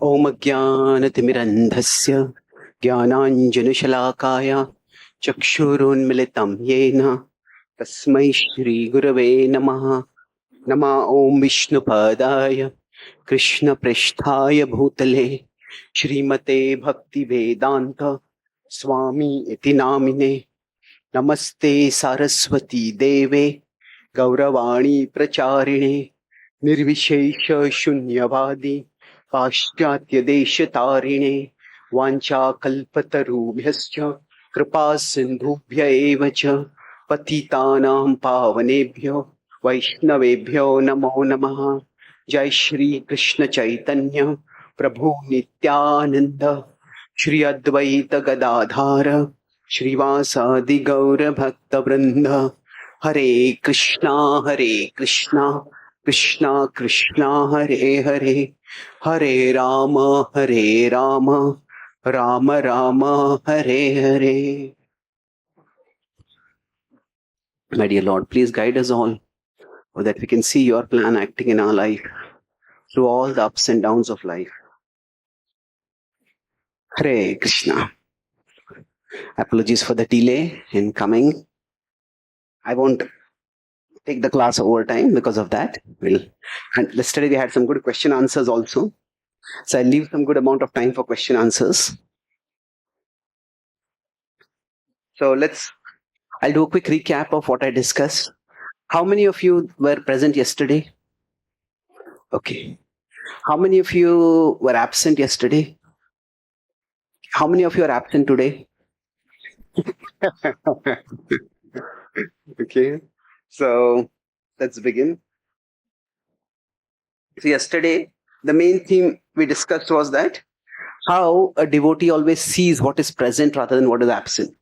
Om Jnanatimirandhasya Jnananjanushalakaya Chakshurunmilitam Yena Tasmai Shri Gurave Namaha. Nama Om Vishnupadaya Krishna Prishthaya Bhutale Shrimate Bhakti Vedanta Swami Iti Namine. Namaste Saraswati Deve Gauravani Pracharine Nirvishesha Shunyavadi Paschatya Deshatarine Vancha Kalpatarubhyascha Kripa Sindhubhya Evacha Patitanam Pavanebhyo Vaishnavebhyo Namo Namaha. Jai Shri Krishna Chaitanya Prabhu Nityananda Shri Advaita Gadadhara Shrivasadi Gaura Bhakta Vrinda. Hare Krishna Krishna Krishna Hare Hare Hare Rama Rama Rama Hare Hare. My dear Lord, please guide us all so that we can see your plan acting in our life through all the ups and downs of life. Hare Krishna. Apologies for the delay in coming. I won't take the class over time because of that. And yesterday we had some good question answers also. So I'll leave some good amount of time for question answers. So I'll do a quick recap of what I discussed. How many of you were present yesterday? Okay. How many of you were absent yesterday? How many of you are absent today? Okay. So let's begin. So yesterday, the main theme we discussed was that how a devotee always sees what is present rather than what is absent.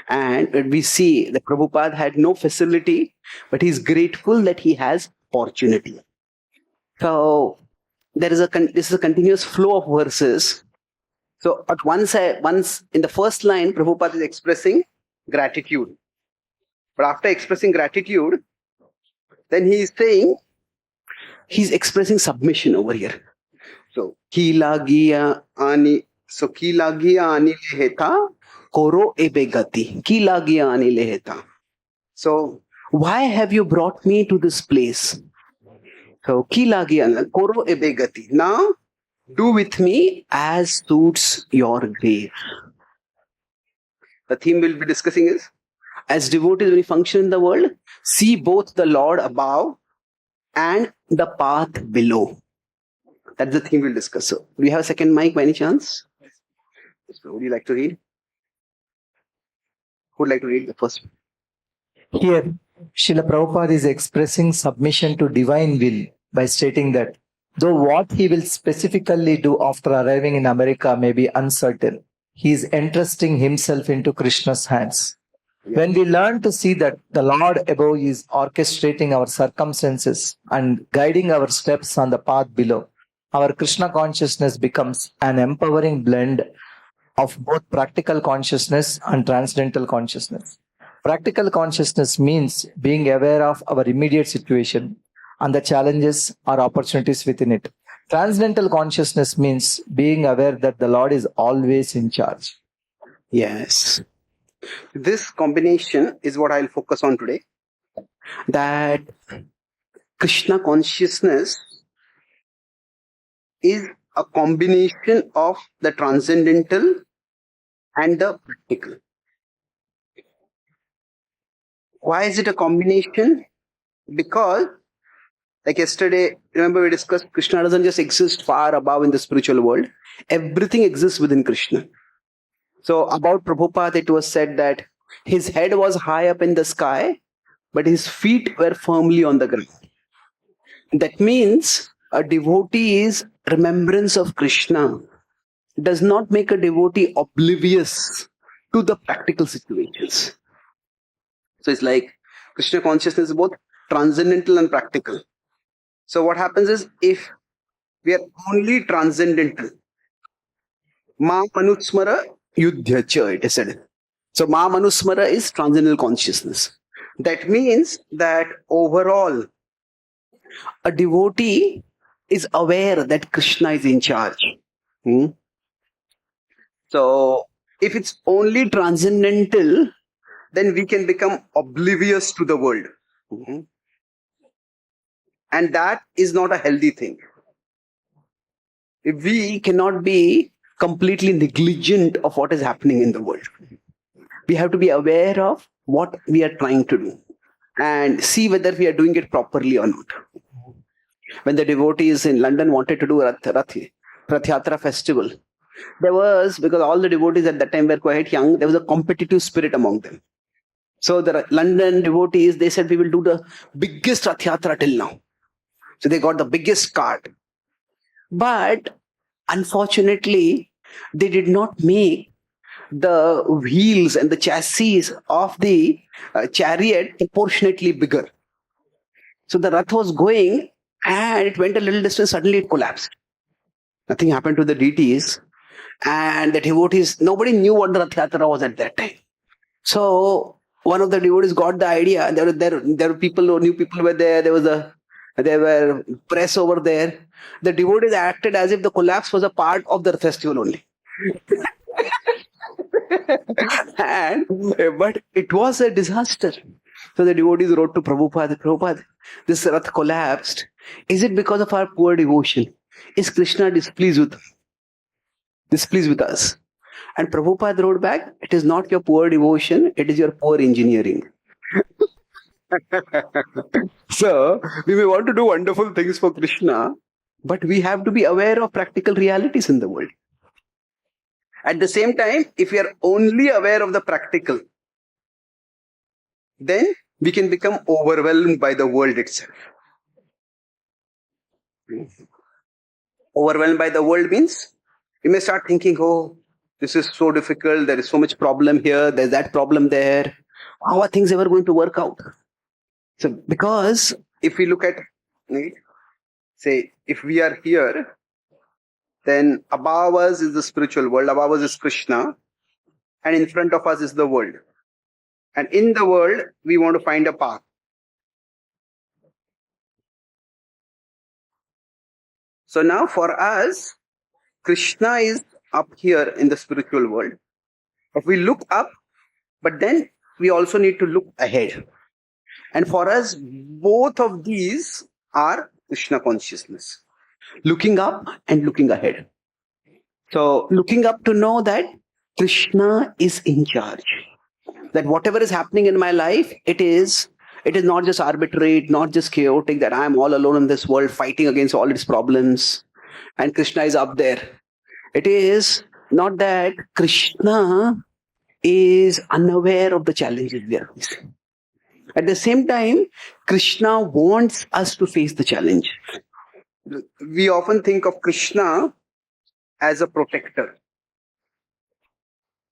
And we see that Prabhupada had no facility, but he's grateful that he has opportunity. So this is a continuous flow of verses. So at once in the first line, Prabhupada is expressing gratitude. But after expressing gratitude, then he is saying, he's expressing submission over here. So, ki lagiya ani leheta koro ebe gati. Ki lagiya ani leheta. So, why have you brought me to this place? So, ki lagiya koro ebe gati. Now, do with me as suits your grace. The theme we'll be discussing is, as devotees when we function in the world, see both the Lord above and the path below. That's the theme we'll discuss. So, do you have a second mic by any chance? Would you like to read? Who would like to read the first? Here, Srila Prabhupada is expressing submission to divine will by stating that though what he will specifically do after arriving in America may be uncertain, he is entrusting himself into Krishna's hands. When we learn to see that the Lord above is orchestrating our circumstances and guiding our steps on the path below, our Krishna consciousness becomes an empowering blend of both practical consciousness and transcendental consciousness. Practical consciousness means being aware of our immediate situation and the challenges or opportunities within it. Transcendental consciousness means being aware that the Lord is always in charge. Yes. This combination is what I'll focus on today. That Krishna consciousness is a combination of the transcendental and the practical. Why is it a combination? Because, like yesterday, remember we discussed, Krishna doesn't just exist far above in the spiritual world. Everything exists within Krishna. So about Prabhupada, it was said that his head was high up in the sky, but his feet were firmly on the ground. That means a devotee's remembrance of Krishna does not make a devotee oblivious to the practical situations. So it's like Krishna consciousness is both transcendental and practical. So what happens is, if we are only transcendental, Ma Manusmara Yudhyacha, it is said. So Ma Manusmara is transcendental consciousness. That means that overall, a devotee is aware that Krishna is in charge. Hmm? So, if it's only transcendental, then we can become oblivious to the world. Hmm? And that is not a healthy thing. We cannot be completely negligent of what is happening in the world. We have to be aware of what we are trying to do and see whether we are doing it properly or not. When the devotees in London wanted to do Rath Yatra festival, there was, because all the devotees at that time were quite young, there was a competitive spirit among them. So the London devotees, they said, we will do the biggest Rath Yatra till now. So they got the biggest cart. But unfortunately, they did not make the wheels and the chassis of the chariot proportionately bigger. So the Rath was going and it went a little distance, suddenly it collapsed. Nothing happened to the deities. And the devotees, nobody knew what the Rath Yatra was at that time. So one of the devotees got the idea. There were people who knew people were there. There were press over there. The devotees acted as if the collapse was a part of the festival only. But it was a disaster. So the devotees wrote to Prabhupada, this Rath collapsed. Is it because of our poor devotion? Is Krishna displeased with us? And Prabhupada wrote back, it is not your poor devotion, it is your poor engineering. So, we may want to do wonderful things for Krishna, but we have to be aware of practical realities in the world. At the same time, if we are only aware of the practical, then we can become overwhelmed by the world itself. Overwhelmed by the world means you may start thinking, oh, this is so difficult, there is so much problem here, there's that problem there. How are things ever going to work out? So, because if we look at, say, if we are here, then above us is the spiritual world, above us is Krishna, and in front of us is the world. And in the world, we want to find a path. So now for us, Krishna is up here in the spiritual world. If we look up, but then we also need to look ahead. And for us, both of these are Krishna consciousness. Looking up and looking ahead. So looking up to know that Krishna is in charge. That whatever is happening in my life, it is not just arbitrary, not just chaotic, that I am all alone in this world fighting against all its problems and Krishna is up there. It is not that Krishna is unaware of the challenges we are facing. At the same time, Krishna wants us to face the challenge. We often think of Krishna as a protector.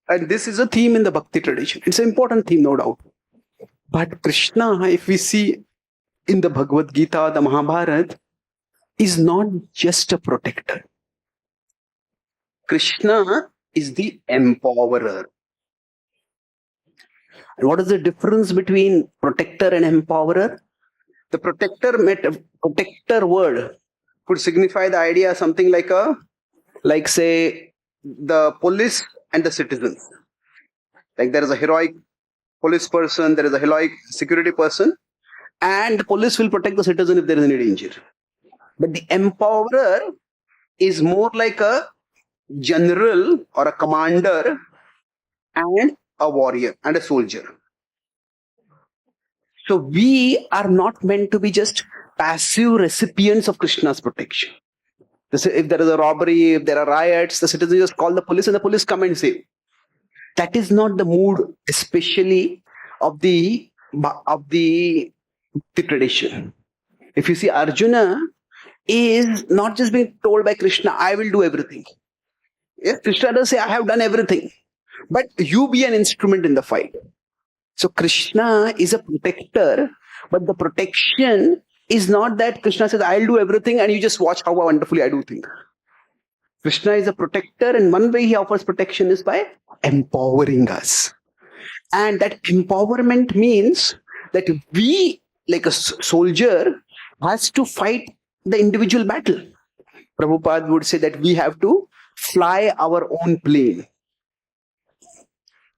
And this is a theme in the Bhakti tradition. It's an important theme, no doubt. But Krishna, if we see in the Bhagavad Gita, the Mahabharata, is not just a protector. Krishna is the empowerer. And what is the difference between protector and empowerer? The protector word could signify the idea something like say the police and the citizens. Like there is a heroic police person, there is a heroic security person, and the police will protect the citizen if there is any danger. But the empowerer is more like a general or a commander and a warrior and a soldier. So we are not meant to be just passive recipients of Krishna's protection. If there is a robbery, if there are riots, the citizens just call the police and the police come and save. That is not the mood, especially of the tradition. If you see, Arjuna is not just being told by Krishna, I will do everything. Yes, Krishna does say, I have done everything. But you be an instrument in the fight. So Krishna is a protector, but the protection is not that Krishna says, I'll do everything and you just watch how wonderfully I do things. Krishna is a protector, and one way he offers protection is by empowering us. And that empowerment means that we, like a soldier, has to fight the individual battle. Prabhupada would say that we have to fly our own plane.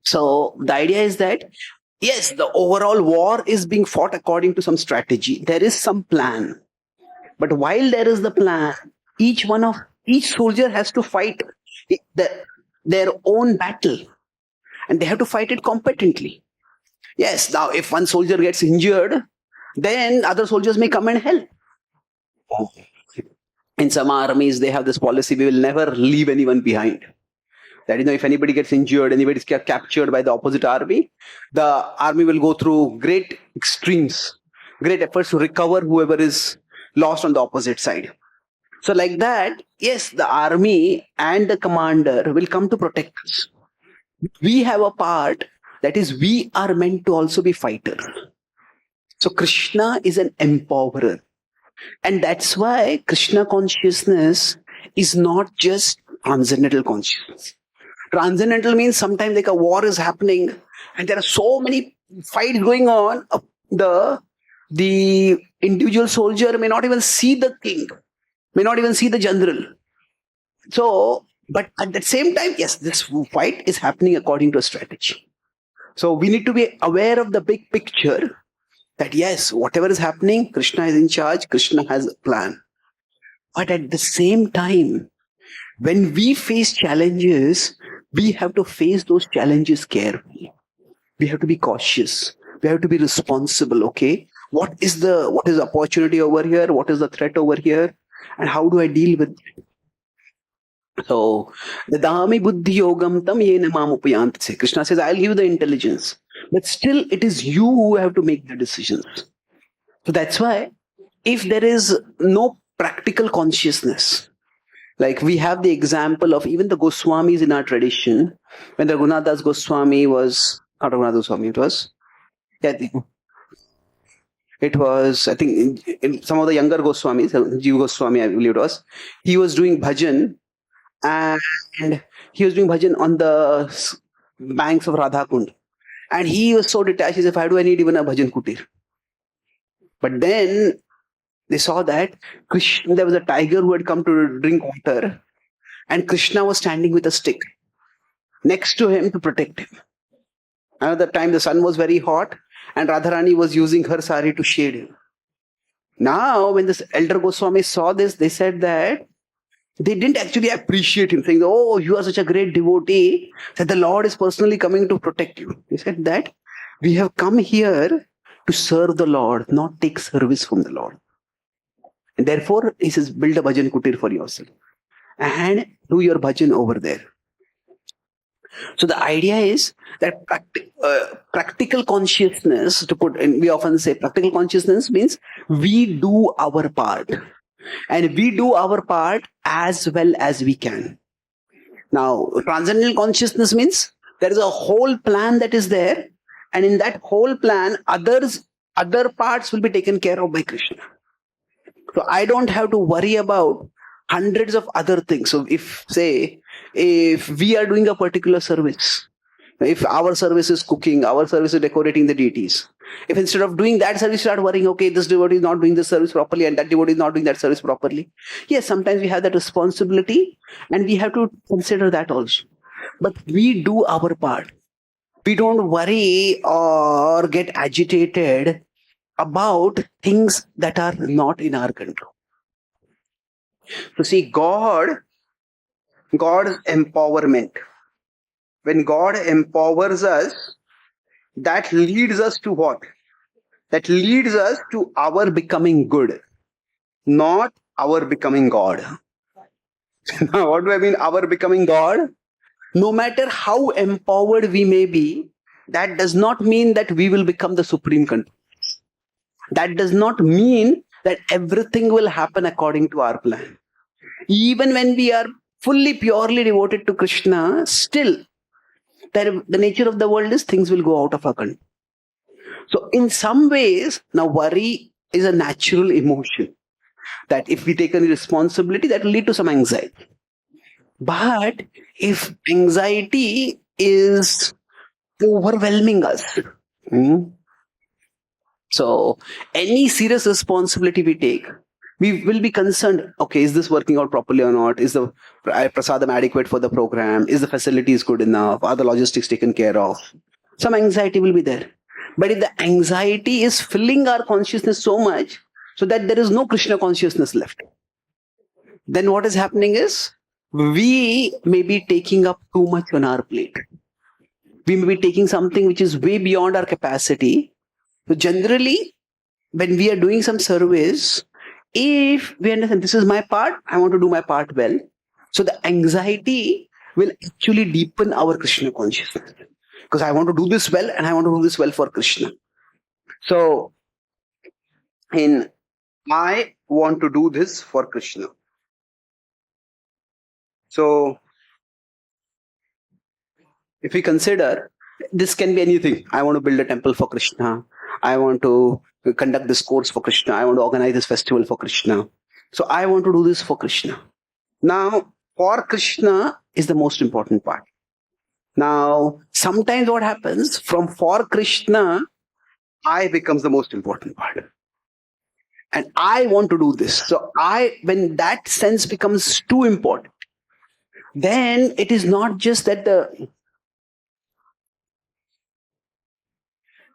So the idea is that, yes, the overall war is being fought according to some strategy. There is some plan. But while there is the plan, each soldier has to fight their own battle. And they have to fight it competently. Yes, now if one soldier gets injured, then other soldiers may come and help. In some armies, they have this policy: we will never leave anyone behind. That, if anybody gets injured, anybody is captured by the opposite army, the army will go through great extremes, great efforts to recover whoever is lost on the opposite side. So like that, yes, the army and the commander will come to protect us. We have a part, that is, we are meant to also be fighters. So Krishna is an empowerer. And that's why Krishna consciousness is not just transcendental consciousness. Transcendental means sometimes like a war is happening and there are so many fights going on. The individual soldier may not even see the king, may not even see the general. So, but at the same time, yes, this fight is happening according to a strategy. So we need to be aware of the big picture, that yes, whatever is happening, Krishna is in charge, Krishna has a plan. But at the same time, when we face challenges, we have to face those challenges carefully. We have to be cautious. We have to be responsible. Okay, what is the opportunity over here? What is the threat over here? And how do I deal with it? So, Dadami buddhi yogam tam yena mam upayante. Krishna says, I'll give you the intelligence. But still, it is you who have to make the decisions. So that's why, if there is no practical consciousness, like we have the example of even the Goswamis in our tradition, when the Raghunathdas Goswami was, not Raghunath Goswami, it was, I think, in some of the younger Goswamis, Jiva Goswami, I believe it was, he was doing bhajan, and he was doing bhajan on the banks of Radhakund. And he was so detached, he said, why do I need even a bhajan kutir? But then they saw that Krishna, there was a tiger who had come to drink water, and Krishna was standing with a stick next to him to protect him. Another time the sun was very hot, and Radharani was using her sari to shade him. Now, when this elder Goswami saw this, they said that they didn't actually appreciate him, saying, oh, you are such a great devotee, that the Lord is personally coming to protect you. They said that we have come here to serve the Lord, not take service from the Lord. And therefore, he says, build a bhajan kutir for yourself and do your bhajan over there. So the idea is that practical consciousness, to put in, we often say practical consciousness means we do our part. And we do our part as well as we can. Now, transcendental consciousness means there is a whole plan that is there, and in that whole plan, other parts will be taken care of by Krishna. So I don't have to worry about hundreds of other things. So if we are doing a particular service, if our service is cooking, our service is decorating the deities, if instead of doing that service, you start worrying, okay, this devotee is not doing this service properly and that devotee is not doing that service properly. Yes, sometimes we have that responsibility and we have to consider that also. But we do our part. We don't worry or get agitated about things that are not in our control. So see, God's empowerment. When God empowers us, that leads us to what? That leads us to our becoming good, not our becoming God. Now, what do I mean, our becoming God? No matter how empowered we may be, that does not mean that we will become the supreme control. That does not mean that everything will happen according to our plan. Even when we are fully, purely devoted to Krishna, still, the nature of the world is things will go out of our control. So in some ways, now worry is a natural emotion, that if we take any responsibility, that will lead to some anxiety. But if anxiety is overwhelming us, so any serious responsibility we take, We will be concerned, okay, is this working out properly or not? Is the prasadam adequate for the program? Is the facilities good enough? Are the logistics taken care of? Some anxiety will be there. But if the anxiety is filling our consciousness so much so that there is no Krishna consciousness left, then what is happening is we may be taking up too much on our plate. We may be taking something which is way beyond our capacity. So generally, when we are doing some service, if we understand this is my part, I want to do my part well. So the anxiety will actually deepen our Krishna consciousness. Because I want to do this well and I want to do this well for Krishna. So, I want to do this for Krishna. So, if we consider, this can be anything. I want to build a temple for Krishna. I want to conduct this course for Krishna. I want to organize this festival for Krishna. So I want to do this for Krishna. Now, for Krishna is the most important part. Now, sometimes what happens, from for Krishna, I becomes the most important part. And I want to do this. So when that sense becomes too important, then it is not just that the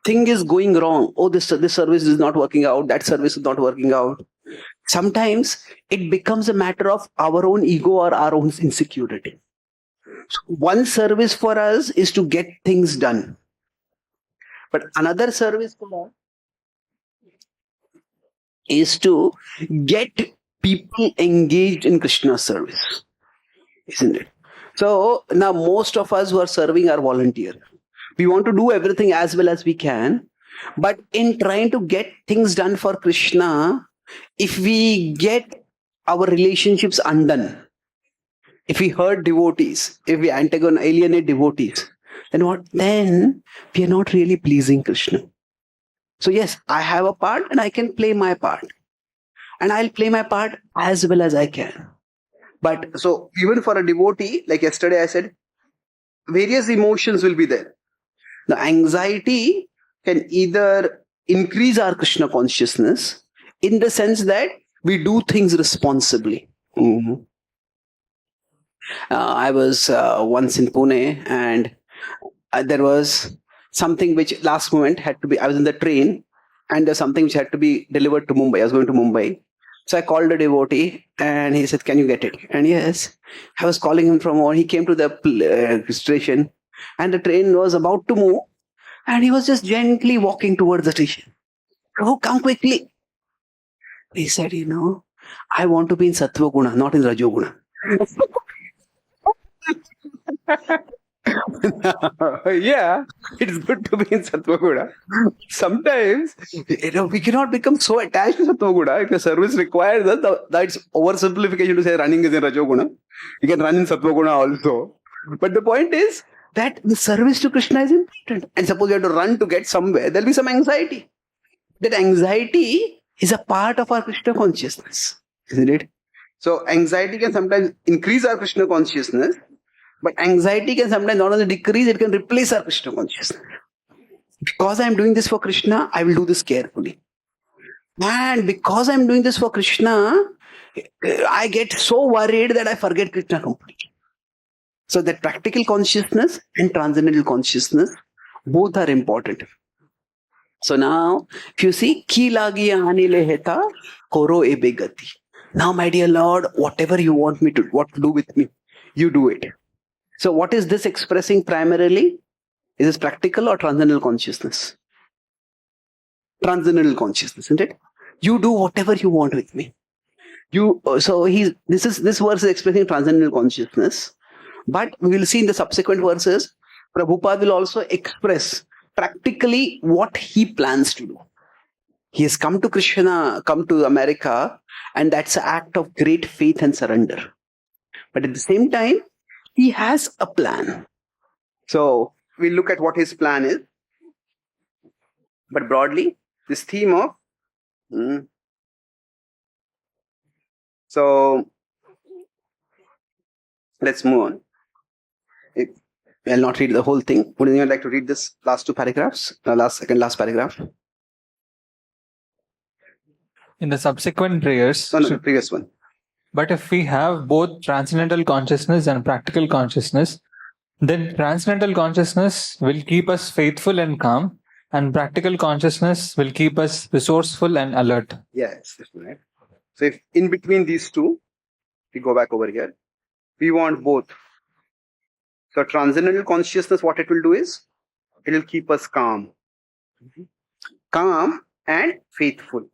thing is going wrong. Oh, this service is not working out. That service is not working out. Sometimes it becomes a matter of our own ego or our own insecurity. So one service for us is to get things done. But another service for us is to get people engaged in Krishna's service. Isn't it? So now most of us who are serving are volunteers. We want to do everything as well as we can. But in trying to get things done for Krishna, if we get our relationships undone, if we hurt devotees, if we alienate devotees, then what? Then we are not really pleasing Krishna. So yes, I have a part and I can play my part. And I'll play my part as well as I can. But so even for a devotee, like yesterday I said, various emotions will be there. The anxiety can either increase our Krishna consciousness in the sense that we do things responsibly. Mm-hmm. I was once in Pune and there was something which last moment had to be, I was in the train and there's something which had to be delivered to Mumbai. I was going to Mumbai. So I called a devotee and he said, can you get it? And yes, I was calling him from home. He came to the station and the train was about to move and he was just gently walking towards the station. Oh, come quickly. He said, I want to be in Sattva Guna, not in Rajo Guna. Yeah, it's good to be in Sattva Guna. Sometimes, we cannot become so attached to Sattva Guna. If the service requires that's oversimplification to say running is in Rajo Guna. You can run in Sattva Guna also. But the point is that the service to Krishna is important. And suppose you have to run to get somewhere, there'll be some anxiety. That anxiety is a part of our Krishna consciousness, isn't it? So anxiety can sometimes increase our Krishna consciousness, but anxiety can sometimes not only decrease, it can replace our Krishna consciousness. Because I'm doing this for Krishna, I will do this carefully. And because I'm doing this for Krishna, I get so worried that I forget Krishna completely. So that practical consciousness and transcendental consciousness, both are important. So now, if you see, ki lagi ahani leheta, koro ebe gati. Now, my dear Lord, whatever you want me to, what to do with me, you do it. So what is this expressing primarily? Is this practical or transcendental consciousness? Transcendental consciousness, isn't it? You do whatever you want with me. This verse is expressing transcendental consciousness. But we will see in the subsequent verses, Prabhupada will also express practically what he plans to do. He has come to Krishna, come to America, and that's an act of great faith and surrender. But at the same time, he has a plan. So we'll look at what his plan is. But broadly, this theme of so let's move on. I'll not read the whole thing. Would anyone like to read this last two paragraphs? Last paragraph. in the subsequent prayers. No, the previous one. But if we have both transcendental consciousness and practical consciousness, then transcendental consciousness will keep us faithful and calm, and practical consciousness will keep us resourceful and alert. Yes, that's right. So if in between these two, we go back over here, we want both. So transcendental consciousness, what it will do is, it will keep us calm. Calm and faithful.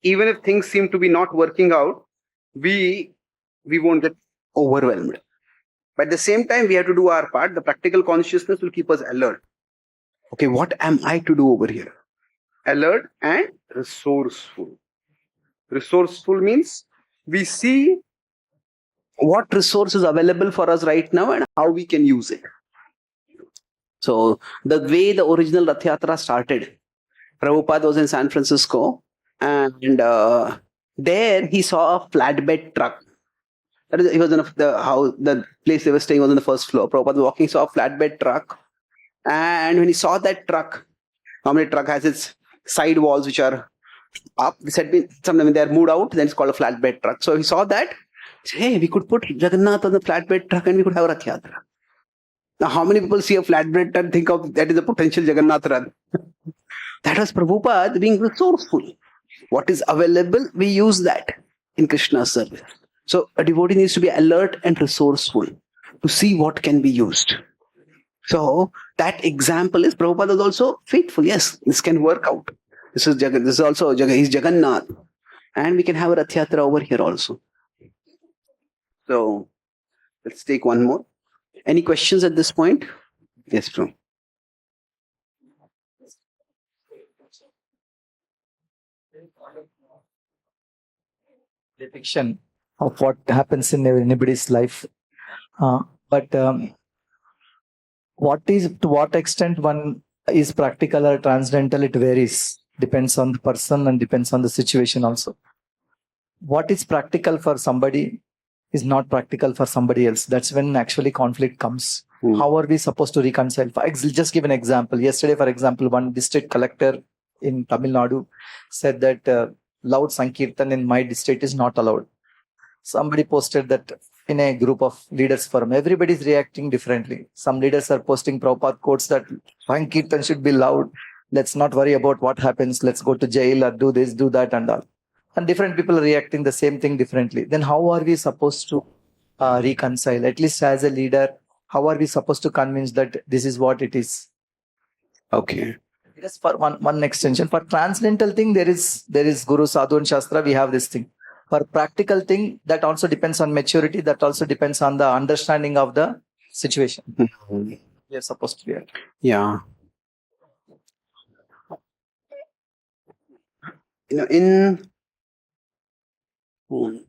Even if things seem to be not working out, we won't get overwhelmed. But at the same time, we have to do our part. The practical consciousness will keep us alert. Okay, what am I to do over here? Alert and resourceful. Resourceful means we see what resource is available for us right now and how we can use it. So the way the original Rath Yatra started, Prabhupada was in San Francisco, and there he saw a flatbed truck. That is, he was in the place they were staying was on the first floor. Prabhupada was walking, saw a flatbed truck, and when he saw that truck, normally truck has its side walls which are up. This had been sometimes when they are moved out, then it's called a flatbed truck. So he saw that. He said, hey, we could put Jagannath on the flatbed truck and we could have a Rath Yatra. Now, how many people see a flatbed and think of that is a potential Jagannath run? That was Prabhupada being resourceful. What is available, we use that in Krishna's service. So a devotee needs to be alert and resourceful to see what can be used. So that example is Prabhupada was also faithful. Yes, this can work out. This is also he's Jagannath. And we can have a Rath Yatra over here also. So let's take one more. Any questions at this point? Yes, Prabhu. Depiction of what happens in anybody's life. But to what extent one is practical or transcendental, it varies. Depends on the person and depends on the situation also. What is practical for somebody is not practical for somebody else. That's when actually conflict comes. How are we supposed to reconcile? Just give an example. Yesterday, for example, one district collector in Tamil Nadu said that loud Sankirtan in my district is not allowed. Somebody posted that in a group of leaders forum. Everybody is reacting differently. Some leaders are posting Prabhupada quotes that Sankirtan should be loud. Let's not worry about what happens. Let's go to jail or do this, do that and all. And different people are reacting the same thing differently. Then how are we supposed to reconcile? At least as a leader, how are we supposed to convince that this is what it is? Okay. Just for one extension. For transcendental thing, there is Guru, Sadhu and Shastra, we have this thing. For practical thing, that also depends on maturity, that also depends on the understanding of the situation. We are supposed to be at. Yeah. In Srila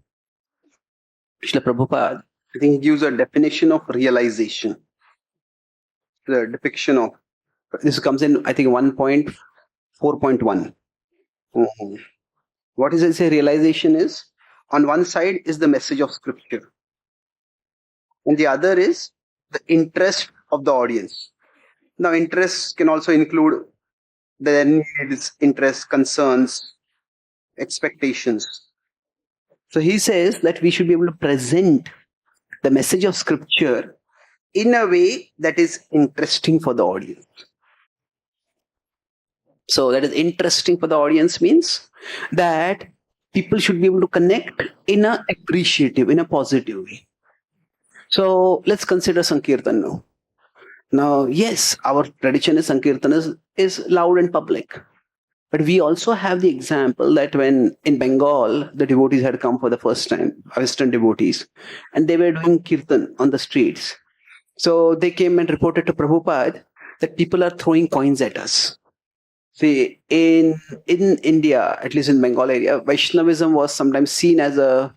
Prabhupada, I think he gives a definition of realization. The depiction of this comes in, I think, 1.4.1. What is it say? Realization is, on one side is the message of scripture, and the other is the interest of the audience. Now, interests can also include their needs, interests, concerns, expectations. So he says that we should be able to present the message of scripture in a way that is interesting for the audience. So that is interesting for the audience means that people should be able to connect in a appreciative, in a positive way. So let's consider Sankirtan now. Now, yes, our tradition is Sankirtan is loud and public. But we also have the example that when in Bengal, the devotees had come for the first time, Western devotees, and they were doing Kirtan on the streets. So they came and reported to Prabhupada that people are throwing coins at us. See, in India, at least in Bengal area, Vaishnavism was sometimes seen as a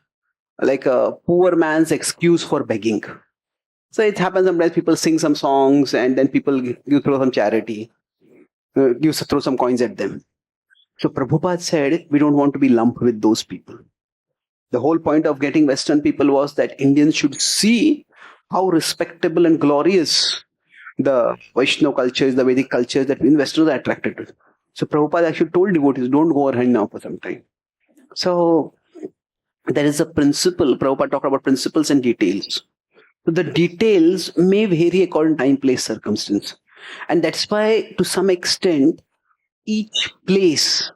poor man's excuse for begging. So it happens sometimes people sing some songs and then you throw some charity, you throw some coins at them. So Prabhupada said, we don't want to be lumped with those people. The whole point of getting Western people was that Indians should see how respectable and glorious the Vaishnava culture is, the Vedic culture is that Westerners are attracted to. So Prabhupada actually told devotees, don't go around now for some time. So there is a principle. Prabhupada talked about principles and details. So the details may vary according to time, place, circumstance. And that's why, to some extent, each place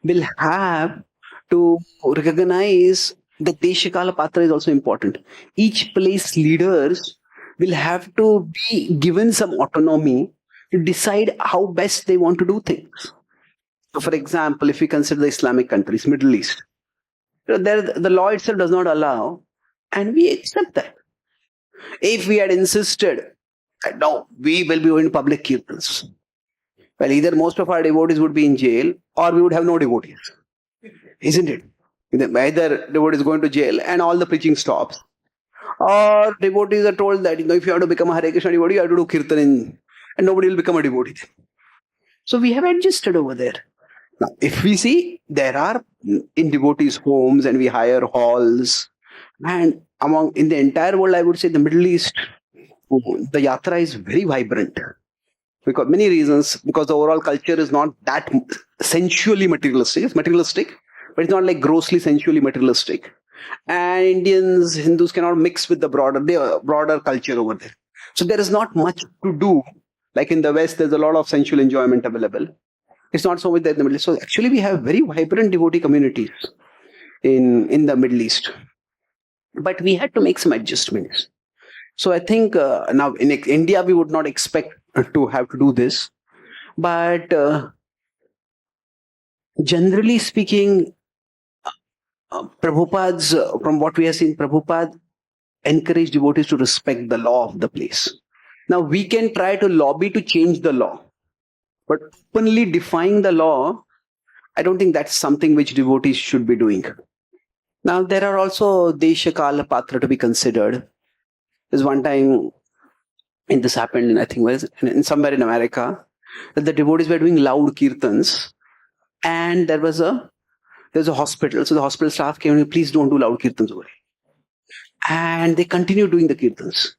will have to recognize that Deshakala Patra is also important. Each place leaders will have to be given some autonomy to decide how best they want to do things. So, for example, if we consider the Islamic countries, Middle East, there the law itself does not allow, and we accept that. If we had insisted that no, we will be doing public kirtans, well, either most of our devotees would be in jail or we would have no devotees. Isn't it? Either devotee is going to jail and all the preaching stops, or devotees are told that if you have to become a Hare Krishna devotee, you have to do kirtan and nobody will become a devotee. So we have adjusted over there. Now, if we see, there are in devotees' homes and we hire halls, and in the entire world, I would say the Middle East, the yatra is very vibrant. Because many reasons, because the overall culture is not that sensually materialistic. It's materialistic, but it's not like grossly sensually materialistic. And Indians, Hindus cannot mix with the broader culture over there. So there is not much to do. Like in the West, there's a lot of sensual enjoyment available. It's not so much there in the Middle East. So actually, we have very vibrant devotee communities in the Middle East. But we had to make some adjustments. So I think now in India, we would not expect to have to do this. But generally speaking, Prabhupada's, from what we have seen, Prabhupada encouraged devotees to respect the law of the place. Now we can try to lobby to change the law, but openly defying the law, I don't think that's something which devotees should be doing. Now there are also Deshakala Patra to be considered. There's one time, and this happened, I think, was in somewhere in America, that the devotees were doing loud kirtans, and there was a hospital. So the hospital staff came and, please don't do loud kirtans over here. And they continued doing the kirtans.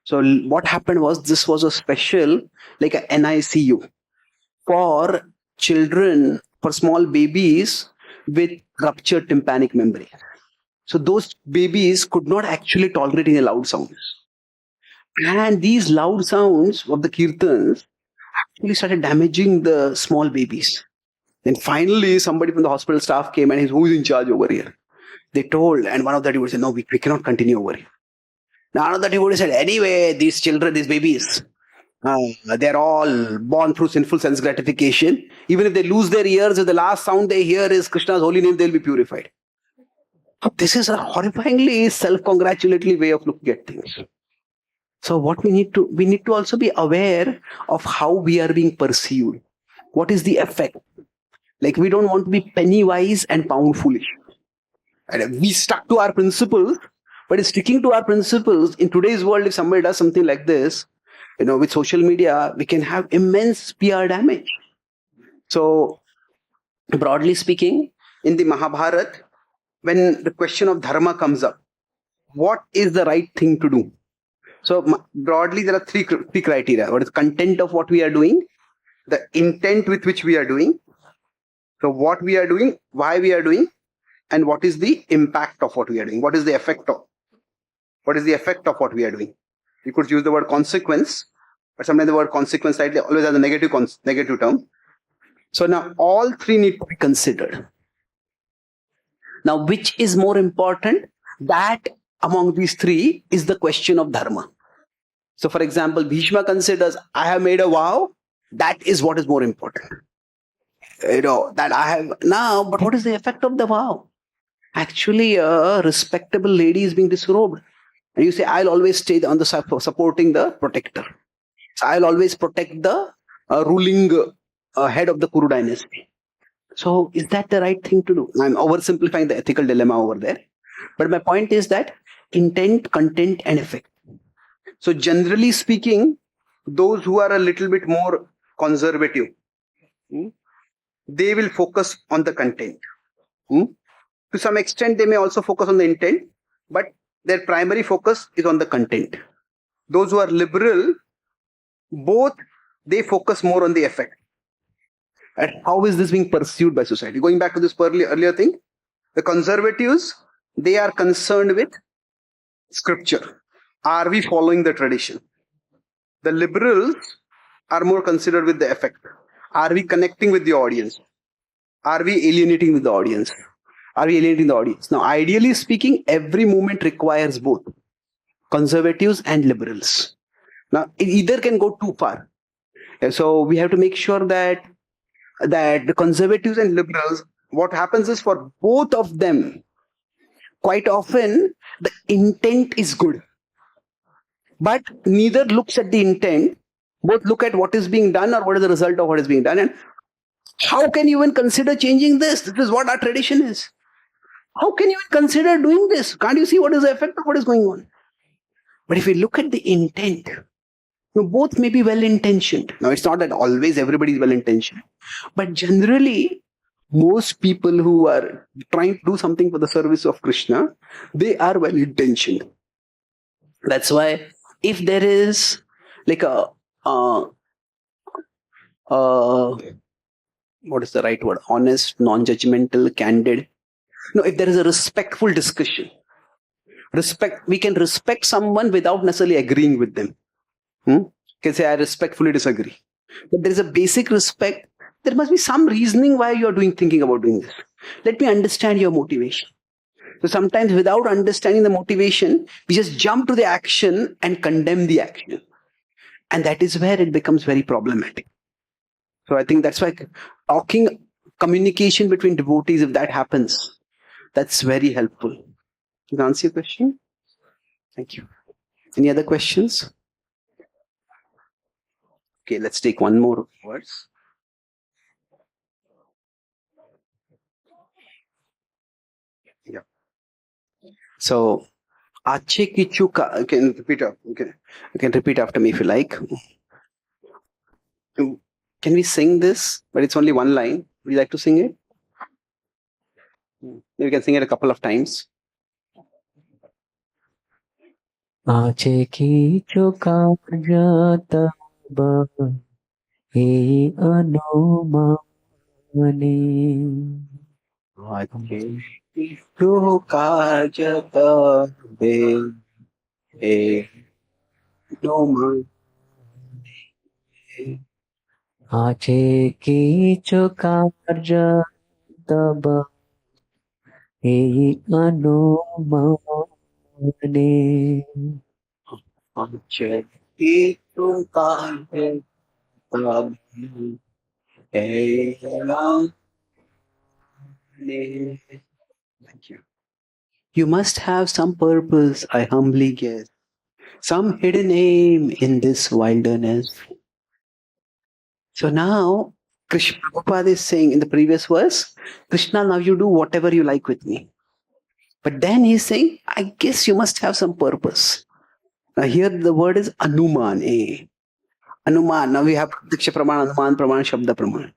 So what happened was, this was a special, like a NICU for children, for small babies with ruptured tympanic membrane. So those babies could not actually tolerate any loud sounds. And these loud sounds of the kirtans actually started damaging the small babies. Then finally, somebody from the hospital staff came and said, who is in charge over here? They told, and one of the devotees said, no, we cannot continue over here. Now another devotee said, anyway, these children, these babies, they're all born through sinful sense gratification. Even if they lose their ears, if the last sound they hear is Krishna's holy name, they'll be purified. This is a horrifyingly self-congratulatory way of looking at things. So what we need to also be aware of how we are being perceived. What is the effect? Like, we don't want to be penny wise and pound foolish. And we stuck to our principles, but sticking to our principles in today's world, if somebody does something like this, with social media, we can have immense PR damage. So, broadly speaking, in the Mahabharata, when the question of dharma comes up, what is the right thing to do? So broadly, there are three criteria. What is the content of what we are doing, the intent with which we are doing, so what we are doing, why we are doing, and what is the impact of what we are doing. What is the effect of what we are doing? You could use the word consequence, but sometimes the word consequence slightly always has a negative term. So now all three need to be considered. Now, which is more important? That among these three is the question of dharma. So, for example, Bhishma considers, I have made a vow, that is what is more important. That I have now, but what is the effect of the vow? Actually, a respectable lady is being disrobed. And you say, I'll always stay on the supporting the protector. So I'll always protect the ruling head of the Kuru dynasty. So is that the right thing to do? I'm oversimplifying the ethical dilemma over there. But my point is that intent, content, and effect. So generally speaking, those who are a little bit more conservative, they will focus on the content. To some extent, they may also focus on the intent, but their primary focus is on the content. Those who are liberal, both they focus more on the effect. And how is this being pursued by society? Going back to this earlier thing, The conservatives, they are concerned with scripture. Are we following the tradition? The liberals are more concerned with the effect. Are we connecting with the audience? Are we alienating with the audience? Are we alienating the audience? Now, ideally speaking, every movement requires both conservatives and liberals. Now, it either can go too far. So we have to make sure that the conservatives and liberals, what happens is for both of them, quite often the intent is good, but neither looks at the intent. Both look at what is being done or what is the result of what is being done. And how can you even consider changing this? This is what our tradition is. How can you even consider doing this? Can't you see what is the effect of what is going on? But if we look at the intent, both may be well-intentioned. Now, it's not that always everybody is well-intentioned, but generally, most people who are trying to do something for the service of Krishna, they are well-intentioned. That's why if there is like what is the right word? Honest, non-judgmental, candid. No, if there is a respectful discussion, we can respect someone without necessarily agreeing with them. Can say, I respectfully disagree. But there is a basic respect. There must be some reasoning why you are thinking about doing this. Let me understand your motivation. So sometimes without understanding the motivation, we just jump to the action and condemn the action. And that is where it becomes very problematic. So I think that's why communication between devotees, if that happens, that's very helpful. Did I answer your question? Thank you. Any other questions? Okay, let's take one more verse. Yeah. So, Ache ki chuka. Can repeat after. Okay, you can repeat after me if you like. Can we sing this? But it's only one line. Would you like to sing it? We can sing it a couple of times. Ache ki chuka jata ba he anumane. Ache ki chuka jata be e no man. Ache ki chuka jata ba he anumane. Ache ki chuka jata be e no. Thank you. You must have some purpose, I humbly guess. Some hidden aim in this wilderness. So now, Krishna Prabhupada is saying in the previous verse, Krishna, now you do whatever you like with me. But then he's saying, I guess you must have some purpose. Now here the word is Anuman. Anuman. Now we have Diksha Praman, Anuman Praman, Shabda Praman.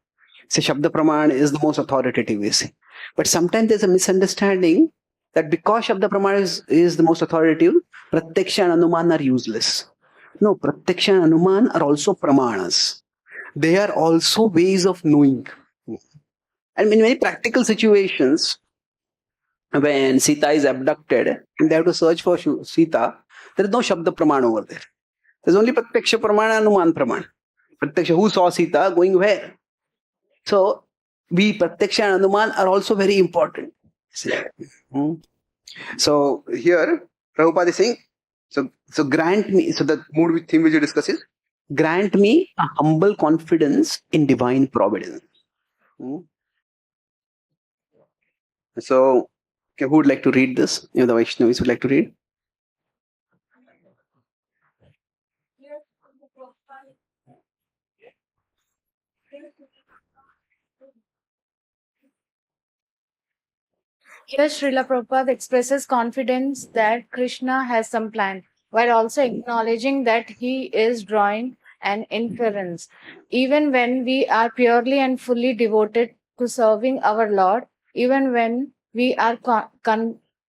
So Shabda Praman is the most authoritative, we say. But sometimes there's a misunderstanding that because Shabda Praman is the most authoritative, Pratyaksha and Anuman are useless. No, Pratyaksha and Anuman are also Pramanas. They are also ways of knowing. And in many practical situations, when Sita is abducted and they have to search for Sita, there is no Shabda Praman over there. There's only Pratyaksha Praman and Anuman Praman. Pratyaksha, who saw Sita, going where? So, Pratyaksha and Anuman are also very important. So, here, Prabhupada is saying, so grant me, so the mood theme which you discuss is, grant me a humble confidence in divine providence. So, okay, who would like to read this? The Vaishnavis would like to read. Here, Srila Prabhupada expresses confidence that Krishna has some plan, while also acknowledging that he is drawing an inference. Even when we are purely and fully devoted to serving our Lord, even when we are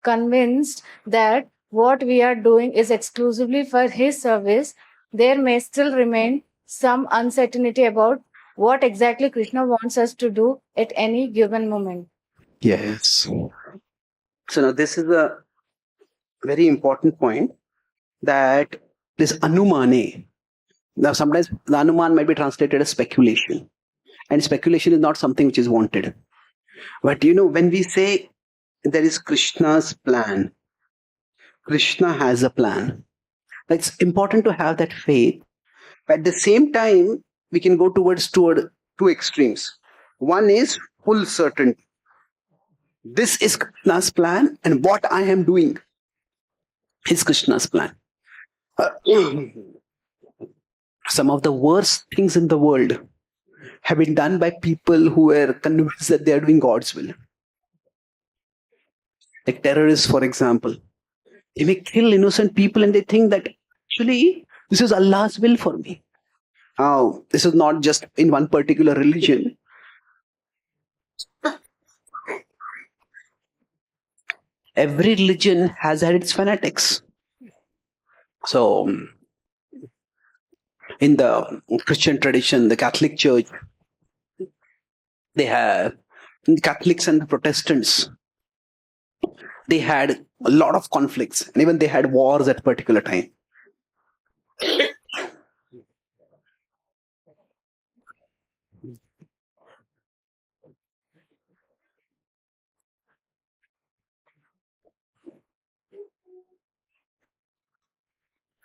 convinced that what we are doing is exclusively for his service, there may still remain some uncertainty about what exactly Krishna wants us to do at any given moment. Yes. So now this is a very important point, that this anumane. Now sometimes the anuman might be translated as speculation. And speculation is not something which is wanted. But when we say there is Krishna's plan, Krishna has a plan. It's important to have that faith. But at the same time, we can go toward two extremes. One is full certainty. This is Krishna's plan, and what I am doing is Krishna's plan. Some of the worst things in the world have been done by people who were convinced that they are doing God's will. Like terrorists, for example. They may kill innocent people and they think that actually this is Allah's will for me. Now, this is not just in one particular religion. Every religion has had its fanatics. So, in the Christian tradition, the Catholic Church, they have Catholics and the Protestants. They had a lot of conflicts, and even they had wars at a particular time.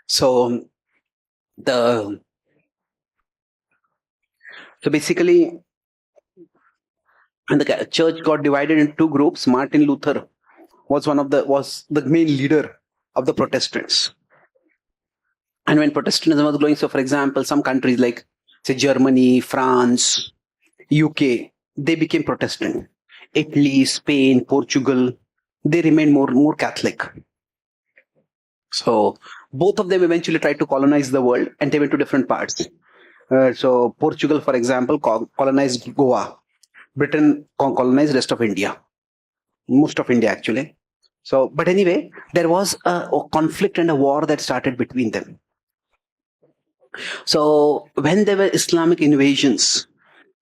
So basically, and the church got divided into two groups. Martin Luther was the main leader of the Protestants. And when Protestantism was growing, so for example, some countries like say Germany, France, UK, they became Protestant. Italy, Spain, Portugal, they remained more Catholic. So both of them eventually tried to colonize the world, and they went to different parts. So Portugal, for example, colonized Goa. Britain colonized rest of India. Most of India, actually. So, but anyway, there was a conflict and a war that started between them. So when there were Islamic invasions,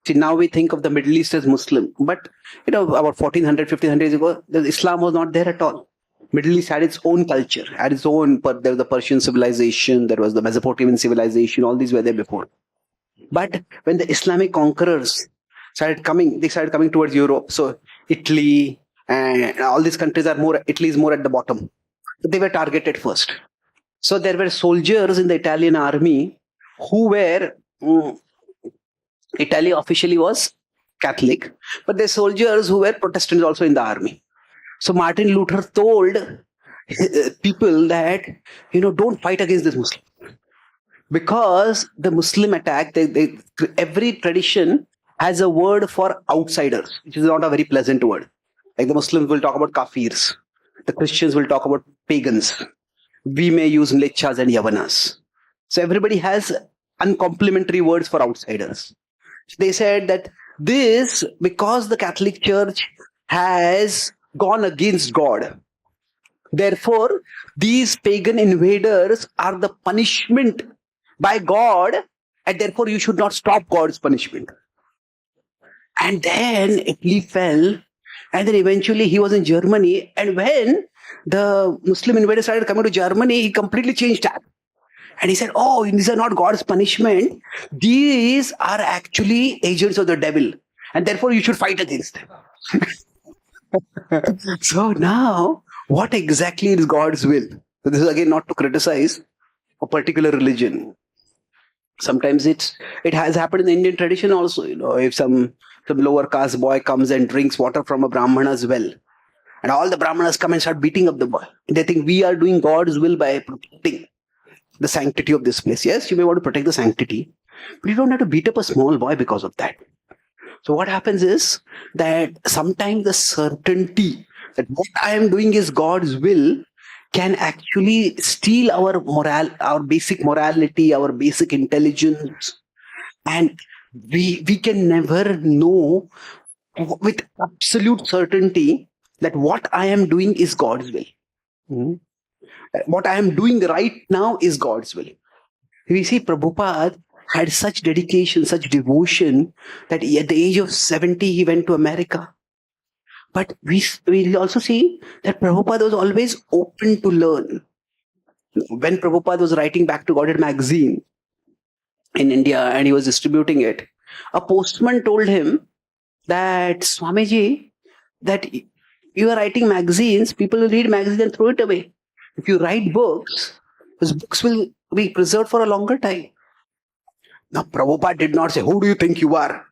see, now we think of the Middle East as Muslim, but about 1400, 1500 years ago, Islam was not there at all. Middle East had its own culture, had its own, but there was the Persian civilization, there was the Mesopotamian civilization, all these were there before. But when the Islamic conquerors started coming, they started coming towards Europe. So Italy and all these countries Italy is more at the bottom. They were targeted first. So there were soldiers in the Italian army who were, Italy officially was Catholic, but the soldiers who were Protestants also in the army. So Martin Luther told people that, don't fight against this Muslim. Because the Muslim attack, every tradition has a word for outsiders, which is not a very pleasant word. Like the Muslims will talk about kafirs. The Christians will talk about pagans. We may use lechas and yavanas. So everybody has uncomplimentary words for outsiders. They said that because the Catholic Church has gone against God, therefore these pagan invaders are the punishment by God, and therefore you should not stop God's punishment. And then Italy fell, and then eventually he was in Germany, and when the Muslim invaders started coming to Germany, he completely changed tack. And he said, these are not God's punishment. These are actually agents of the devil. And therefore you should fight against them. So now, what exactly is God's will? So this is again not to criticize a particular religion. Sometimes it has happened in the Indian tradition also. If some lower caste boy comes and drinks water from a Brahmana's well, and all the Brahmanas come and start beating up the boy. They think we are doing God's will by protecting the sanctity of this place. Yes, you may want to protect the sanctity, but you don't have to beat up a small boy because of that. So what happens is that sometimes the certainty that what I am doing is God's will can actually steal our our basic morality, our basic intelligence, and we can never know with absolute certainty that what I am doing is God's will. What I am doing right now is God's will. We see Prabhupada had such dedication, such devotion, that at the age of 70 he went to America. But we also see that Prabhupada was always open to learn. When Prabhupada was writing Back to Godhead magazine in India and he was distributing it, a postman told him that, Swamiji, that you are writing magazines, people will read magazines and throw it away. If you write books, those books will be preserved for a longer time. Now, Prabhupada did not say, who do you think you are?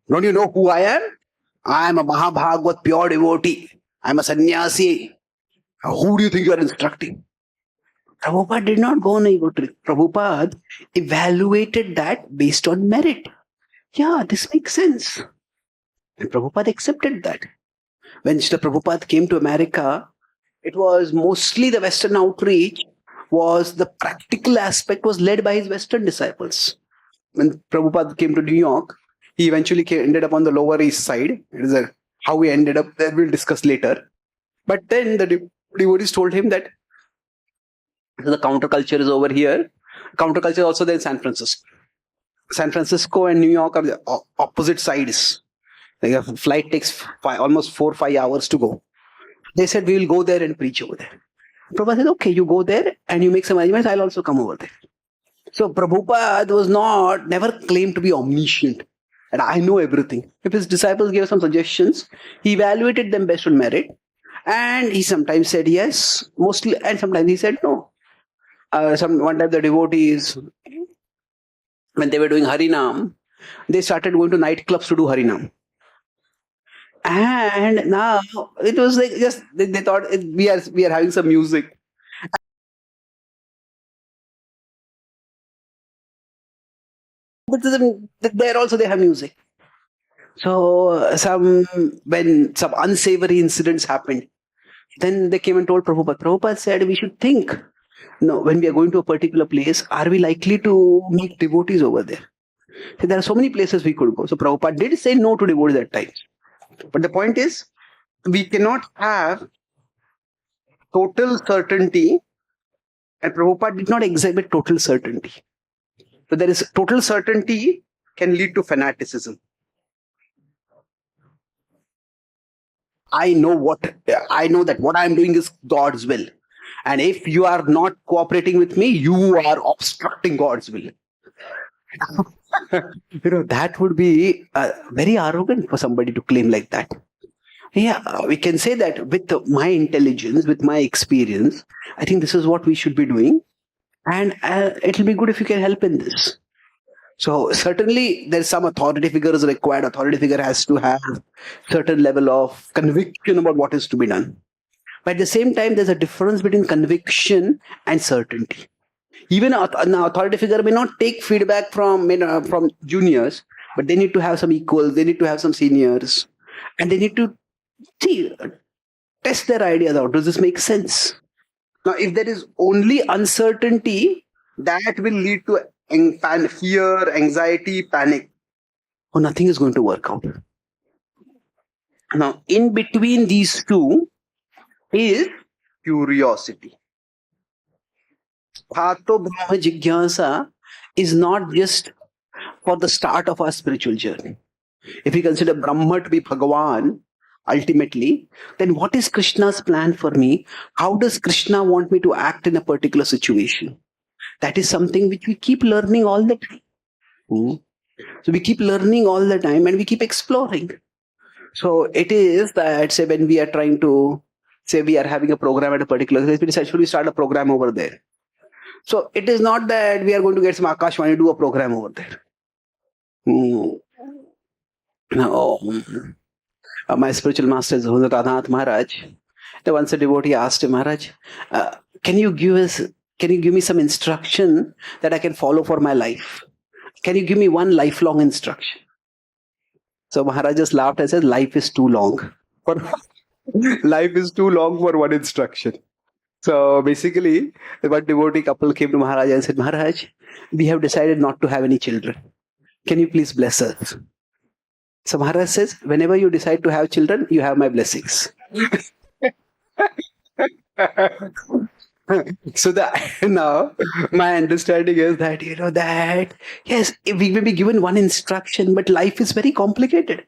Don't you know who I am? I am a Mahabhagavad pure devotee. I am a sannyasi. Who do you think you are instructing? Prabhupada did not go on ego trip. Prabhupada evaluated that based on merit. Yeah, this makes sense. And Prabhupada accepted that. When Srila Prabhupada came to America, it was mostly the Western outreach, was the practical aspect was led by his Western disciples. When Prabhupada came to New York, he eventually ended up on the Lower East Side. It is how he ended up there, we'll discuss later. But then the devotees told him that the counterculture is over here. Counterculture is also there in San Francisco. San Francisco and New York are the opposite sides. Like a flight takes almost 4 or 5 hours to go. They said, we will go there and preach over there. Prabhupada said, okay, you go there and you make some arrangements, I'll also come over there. So Prabhupada was never claimed to be omniscient. And I know everything. If his disciples gave some suggestions, he evaluated them based on merit. And he sometimes said yes, mostly, and sometimes he said no. One time the devotees, when they were doing Harinam, they started going to nightclubs to do Harinam. And now it was like just they thought we are having some music. But there also they have music. So when some unsavory incidents happened, then they came and told Prabhupada. Prabhupada said we should think. No, when we are going to a particular place, are we likely to meet devotees over there? So there are so many places we could go. So Prabhupada did say no to devotees at times. But the point is, we cannot have total certainty, and Prabhupada did not exhibit total certainty. So there is total certainty can lead to fanaticism. I know that what I am doing is God's will. And if you are not cooperating with me, you are obstructing God's will. That would be very arrogant for somebody to claim like that. Yeah, we can say that with my intelligence, with my experience, I think this is what we should be doing. And it'll be good if you can help in this. So certainly there's some authority figure is required. Authority figure has to have certain level of conviction about what is to be done. But at the same time, there's a difference between conviction and certainty. Even an authority figure may not take feedback from juniors, but they need to have some equals, they need to have some seniors, and they need to test their ideas out. Does this make sense? Now, if there is only uncertainty, that will lead to fear, anxiety, panic. Oh, nothing is going to work out. Now, in between these two is curiosity. Bhato Brahma Jigyasa is not just for the start of our spiritual journey. If we consider Brahma to be Bhagavan, ultimately, then what is Krishna's plan for me? How does Krishna want me to act in a particular situation? That is something which we keep learning all the time. So we keep learning all the time and we keep exploring. So it is that, say, when we are trying to, say we are having a program at a particular place, we decide, should we start a program over there? So it is not that we are going to get some Akashvani to do a program over there. No. My spiritual master is Radhanath Maharaj. Once a devotee asked him, Maharaj, can you give me some instruction that I can follow for my life? Can you give me one lifelong instruction? So Maharaj just laughed and said, life is too long. Life is too long for one instruction. So basically, one devotee couple came to Maharaj and said, Maharaj, we have decided not to have any children. Can you please bless us? So Maharaj says, whenever you decide to have children, you have my blessings. So now my understanding is that, that yes, we may be given one instruction, but life is very complicated.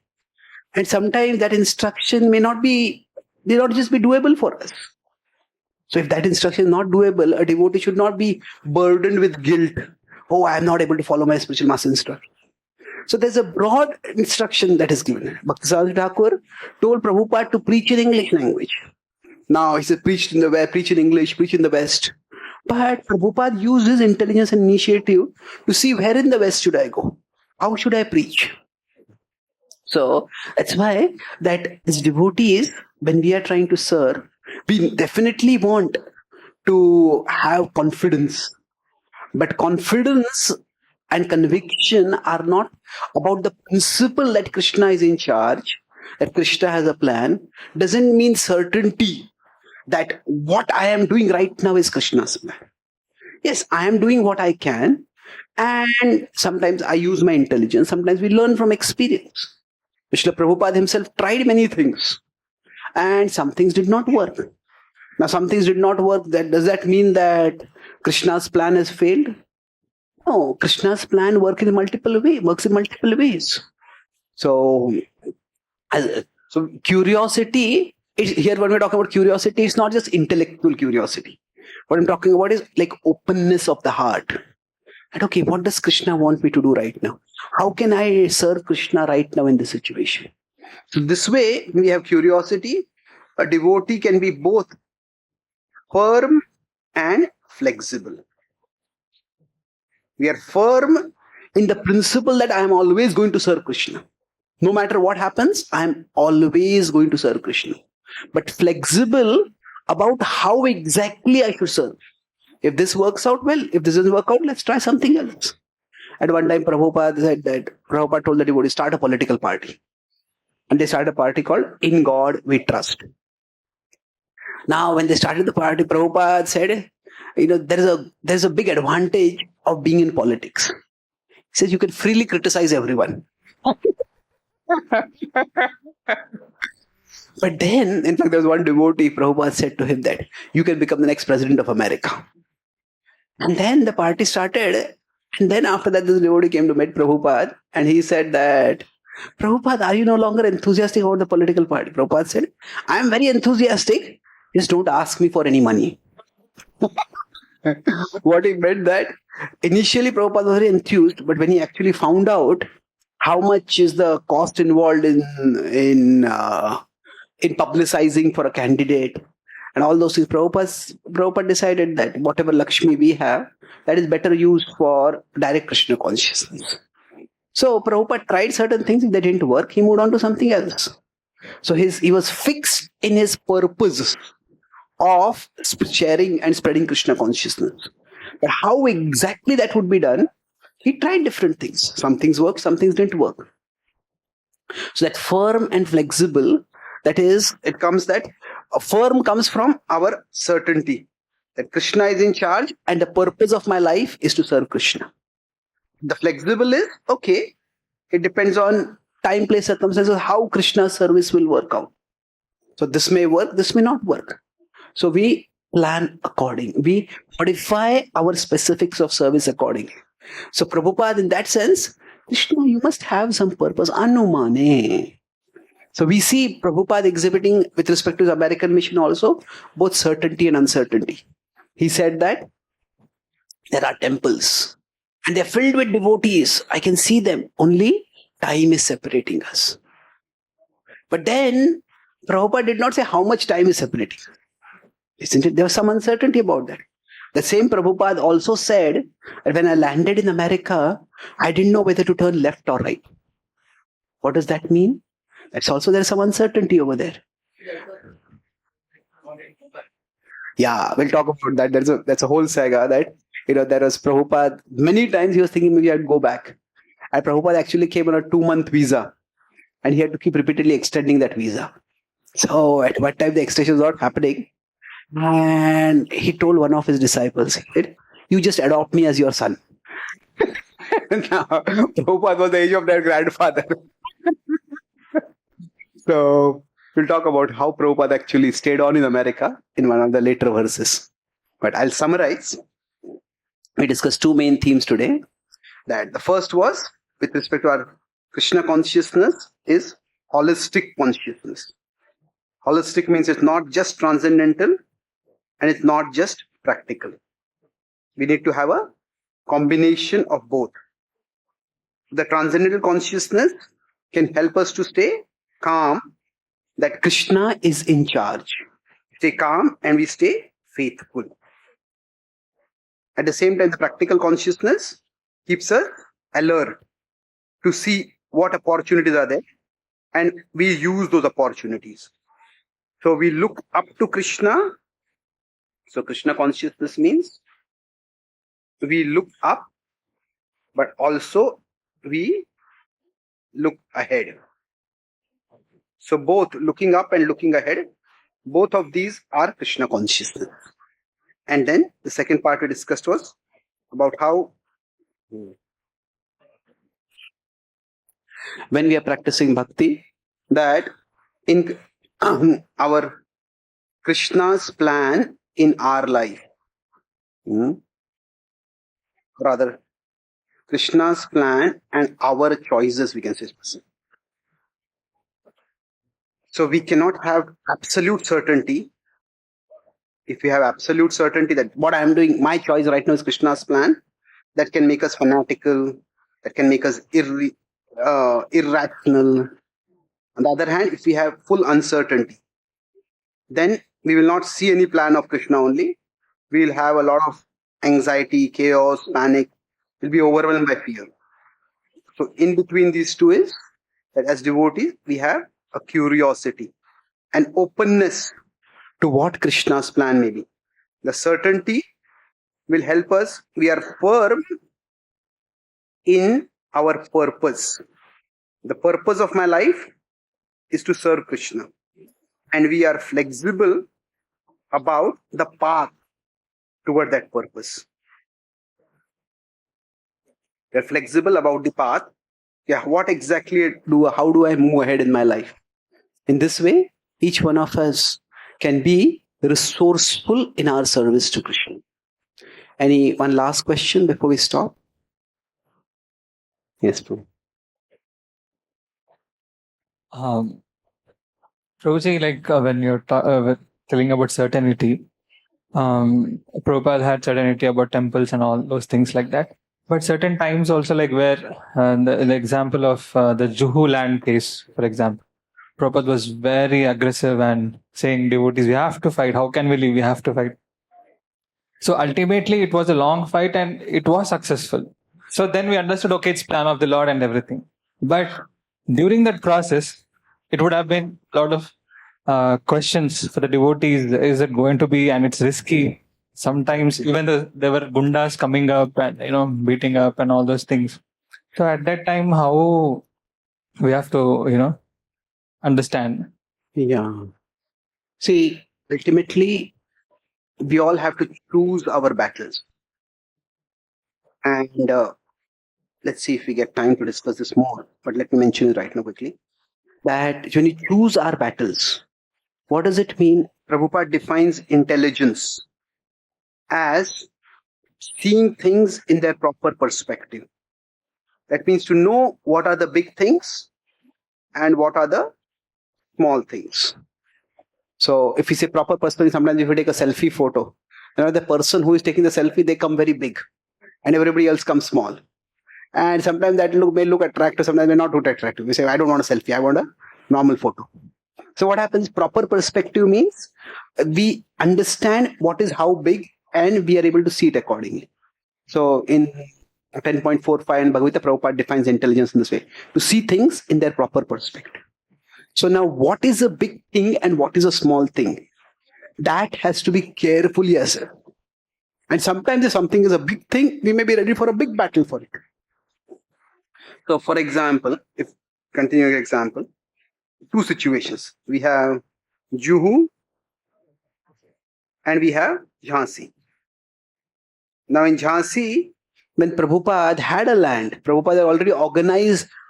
And sometimes that instruction may not just be doable for us. So if that instruction is not doable, a devotee should not be burdened with guilt. Oh, I am not able to follow my spiritual master's instruction. So there's a broad instruction that is given. Bhaktivedanta Thakur told Prabhupada to preach in English language. Now he said, preach in the West, preach in English, preach in the West. But Prabhupada used his intelligence and initiative to see where in the West should I go? How should I preach? So that's why that as devotees, when we are trying to serve, we definitely want to have confidence. But confidence and conviction are not about the principle that Krishna is in charge, that Krishna has a plan, doesn't mean certainty that what I am doing right now is Krishna's plan. Yes, I am doing what I can, and sometimes I use my intelligence, sometimes we learn from experience. Srila Prabhupada himself tried many things, and some things did not work. Now, some things did not work. Does that mean that Krishna's plan has failed? No, Krishna's plan works in multiple ways. So curiosity is here. When we're talking about curiosity, it's not just intellectual curiosity. What I'm talking about is like openness of the heart. And okay, what does Krishna want me to do right now? How can I serve Krishna right now in this situation? So this way, we have curiosity. A devotee can be both firm and flexible. We are firm in the principle that I am always going to serve Krishna. No matter what happens, I am always going to serve Krishna. But flexible about how exactly I should serve. If this works out well, if this doesn't work out, let's try something else. At one time, Prabhupada told the devotees, start a political party. And they started a party called In God We Trust. Now, when they started the party, Prabhupada said, there's a big advantage of being in politics. He says you can freely criticize everyone. But then, in fact, there was one devotee, Prabhupada said to him that you can become the next president of America. And then the party started. And then after that, this devotee came to meet Prabhupada and he said that, Prabhupada, are you no longer enthusiastic about the political party? Prabhupada said, I am very enthusiastic. Just don't ask me for any money. What he meant that initially Prabhupada was very enthused, but when he actually found out how much is the cost involved in publicizing for a candidate and all those things, Prabhupada decided that whatever Lakshmi we have, that is better used for direct Krishna consciousness. So Prabhupada tried certain things. If they didn't work, he moved on to something else. So he was fixed in his purpose of sharing and spreading Krishna consciousness. But how exactly that would be done, he tried different things. Some things worked, some things didn't work. So that firm and flexible, that is, a firm comes from our certainty that Krishna is in charge and the purpose of my life is to serve Krishna. The flexible is, okay, it depends on time, place, circumstances, how Krishna's service will work out. So this may work, this may not work. So we plan accordingly. We modify our specifics of service accordingly. So Prabhupada, in that sense, Krishna, you must have some purpose. Anumane. So we see Prabhupada exhibiting with respect to his American mission also, both certainty and uncertainty. He said that there are temples and they're filled with devotees. I can see them. Only time is separating us. But then Prabhupada did not say how much time is separating us. Isn't it? There was some uncertainty about that. The same Prabhupada also said that when I landed in America, I didn't know whether to turn left or right. What does that mean? That's also, there's some uncertainty over there. Yeah, we'll talk about that. That's a whole saga that, there was Prabhupada. Many times he was thinking maybe I'd go back. And Prabhupada actually came on a 2-month visa. And he had to keep repeatedly extending that visa. So at what time the extension was not happening. And he told one of his disciples, you just adopt me as your son. Now, Prabhupada was the age of their grandfather. So we'll talk about how Prabhupada actually stayed on in America in one of the later verses. But I'll summarize. We discussed 2 main themes today. That the first was, with respect to our Krishna consciousness, is holistic consciousness. Holistic means it's not just transcendental and it's not just practical. We need to have a combination of both. The transcendental consciousness can help us to stay calm, that Krishna is in charge. Stay calm and we stay faithful. At the same time, the practical consciousness keeps us alert to see what opportunities are there and we use those opportunities. So we look up to Krishna. So Krishna consciousness means we look up, but also we look ahead. So both looking up and looking ahead, both of these are Krishna consciousness. And then the second part we discussed was about how when we are practicing bhakti, that in our Krishna's plan in our life, rather Krishna's plan and our choices, we can say. So we cannot have absolute certainty. If we have absolute certainty that what I am doing, my choice right now is Krishna's plan, that can make us fanatical, that can make us irrational. On the other hand, if we have full uncertainty, then we will not see any plan of Krishna only. We will have a lot of anxiety, chaos, panic. We'll be overwhelmed by fear. So in between these two is that as devotees, we have a curiosity, an openness to what Krishna's plan may be. The certainty will help us. We are firm in our purpose. The purpose of my life is to serve Krishna. And we are flexible about the path toward that purpose. We are flexible about the path. Yeah, what exactly how do I move ahead in my life? In this way, each one of us can be resourceful in our service to Krishna. Any one last question before we stop? Yes, Prabhu. Prabhuji, like when you're telling about certainty, Prabhupada had certainty about temples and all those things like that. But certain times also, like where the example of the Juhu land case, for example, Prabhupada was very aggressive and saying, devotees, we have to fight. How can we leave? We have to fight. So ultimately, it was a long fight and it was successful. So then we understood, okay, it's plan of the Lord and everything. But during that process, it would have been a lot of questions for the devotees. Is it going to be? And it's risky. Sometimes even there were gundas coming up and, beating up and all those things. So at that time, how we have to, understand. Yeah. See, ultimately, we all have to choose our battles. And let's see if we get time to discuss this more. But let me mention it right now quickly. That when we choose our battles, what does it mean? Prabhupada defines intelligence as seeing things in their proper perspective. That means to know what are the big things and what are the small things. So if we say proper perspective, sometimes if we take a selfie photo, the person who is taking the selfie, they come very big and everybody else comes small. And sometimes that may look attractive, sometimes may not look attractive. We say, I don't want a selfie, I want a normal photo. So what happens? Proper perspective means we understand what is how big and we are able to see it accordingly. So in 10.45 in Bhagavad Gita, Prabhupada defines intelligence in this way, to see things in their proper perspective. So now what is a big thing and what is a small thing? That has to be carefully assessed. And sometimes if something is a big thing, we may be ready for a big battle for it. So for example, if continuing example, two situations. We have Juhu and we have Jhansi. Now in Jhansi, when Prabhupada had a land, Prabhupada had already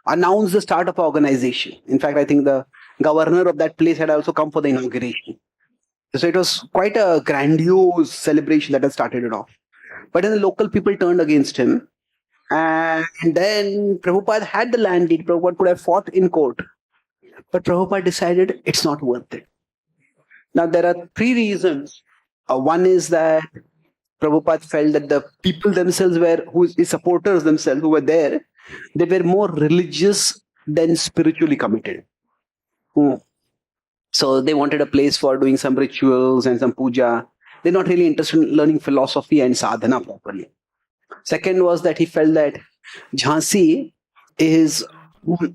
announced the start of an organization. In fact, I think the governor of that place had also come for the inauguration. So it was quite a grandiose celebration that had started it off. But then the local people turned against him. And then Prabhupada had the land deed. Prabhupada could have fought in court. But Prabhupada decided it's not worth it. Now, there are three reasons. One is that Prabhupada felt that the people themselves his supporters themselves who were there, they were more religious than spiritually committed. So they wanted a place for doing some rituals and some puja. They're not really interested in learning philosophy and sadhana properly. Second was that he felt that Jhansi is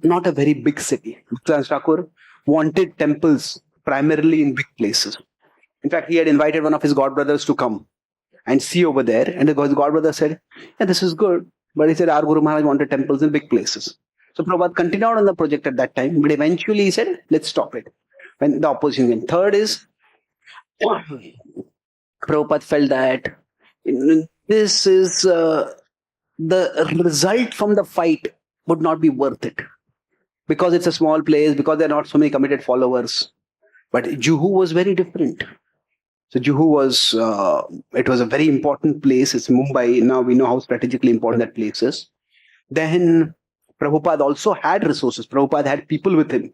not a very big city. Bhaktivinoda Thakur wanted temples primarily in big places. In fact, he had invited one of his godbrothers to come and see over there. And his godbrother said, yeah, this is good. But he said, our Guru Maharaj wanted temples in big places. So Prabhupada continued on the project at that time. But eventually he said, let's stop it. When the opposition came. Third is, Prabhupada felt that this is the result from the fight would not be worth it. Because it's a small place, because there are not so many committed followers. But Juhu was very different. So Juhu was, it was a very important place. It's Mumbai. Now we know how strategically important that place is. Then Prabhupada also had resources. Prabhupada had people with him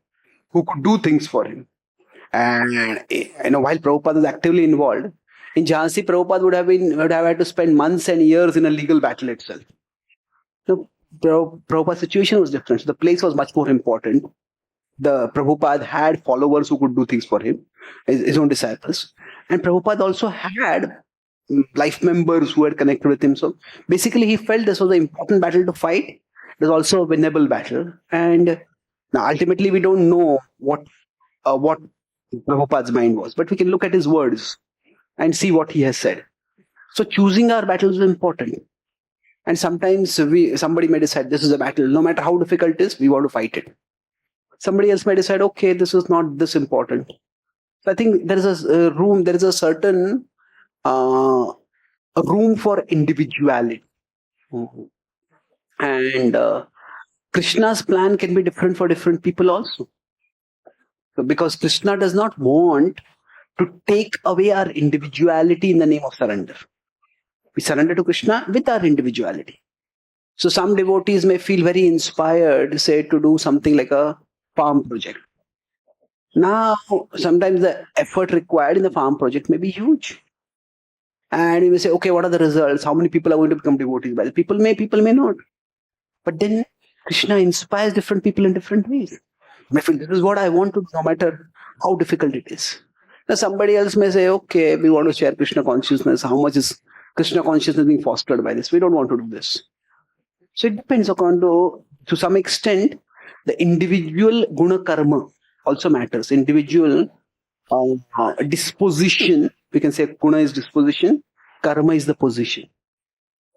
who could do things for him. And while Prabhupada was actively involved, in Jhansi, Prabhupada would have had to spend months and years in a legal battle itself. So Prabhupada's situation was different. So the place was much more important. The Prabhupada had followers who could do things for him, his own disciples. And Prabhupada also had life members who had connected with him. So basically he felt this was an important battle to fight. It was also a winnable battle. And now ultimately we don't know what Prabhupada's mind was. But we can look at his words and see what he has said. So choosing our battles is important. And sometimes somebody may decide this is a battle. No matter how difficult it is, we want to fight it. Somebody else may decide, okay, this is not this important. So I think there is a room, there is a certain a room for individuality. And Krishna's plan can be different for different people also. So because Krishna does not want to take away our individuality in the name of surrender. We surrender to Krishna with our individuality. So some devotees may feel very inspired, say, to do something like a farm project. Now, sometimes the effort required in the farm project may be huge. And you may say, okay, what are the results? How many people are going to become devotees by this? People may not. But then Krishna inspires different people in different ways. You may feel, this is what I want to do, no matter how difficult it is. Now, somebody else may say, okay, we want to share Krishna consciousness. How much is Krishna consciousness being fostered by this? We don't want to do this. So it depends upon, to some extent, the individual guna karma also matters. Individual disposition, we can say guna is disposition, karma is the position.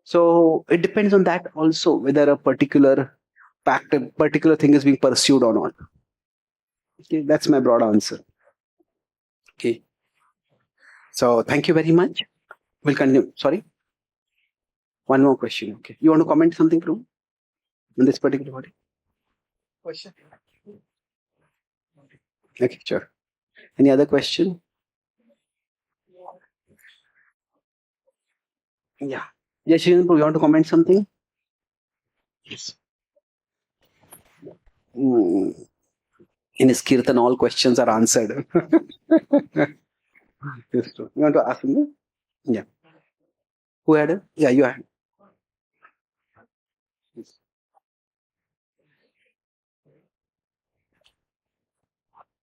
So it depends on that also, whether a particular thing is being pursued or not. Okay, that's my broad answer. Okay. So thank you very much. We'll continue. Sorry? One more question. Okay. You want to comment something, Prabhu, on this particular body? Question. Okay, sure. Any other question? Yeah. Yes, Prabhu, you want to comment something? Yes. In his kirtan, all questions are answered. Yes, you want to ask him? Yeah. Who had it? Yeah, you had. Yes.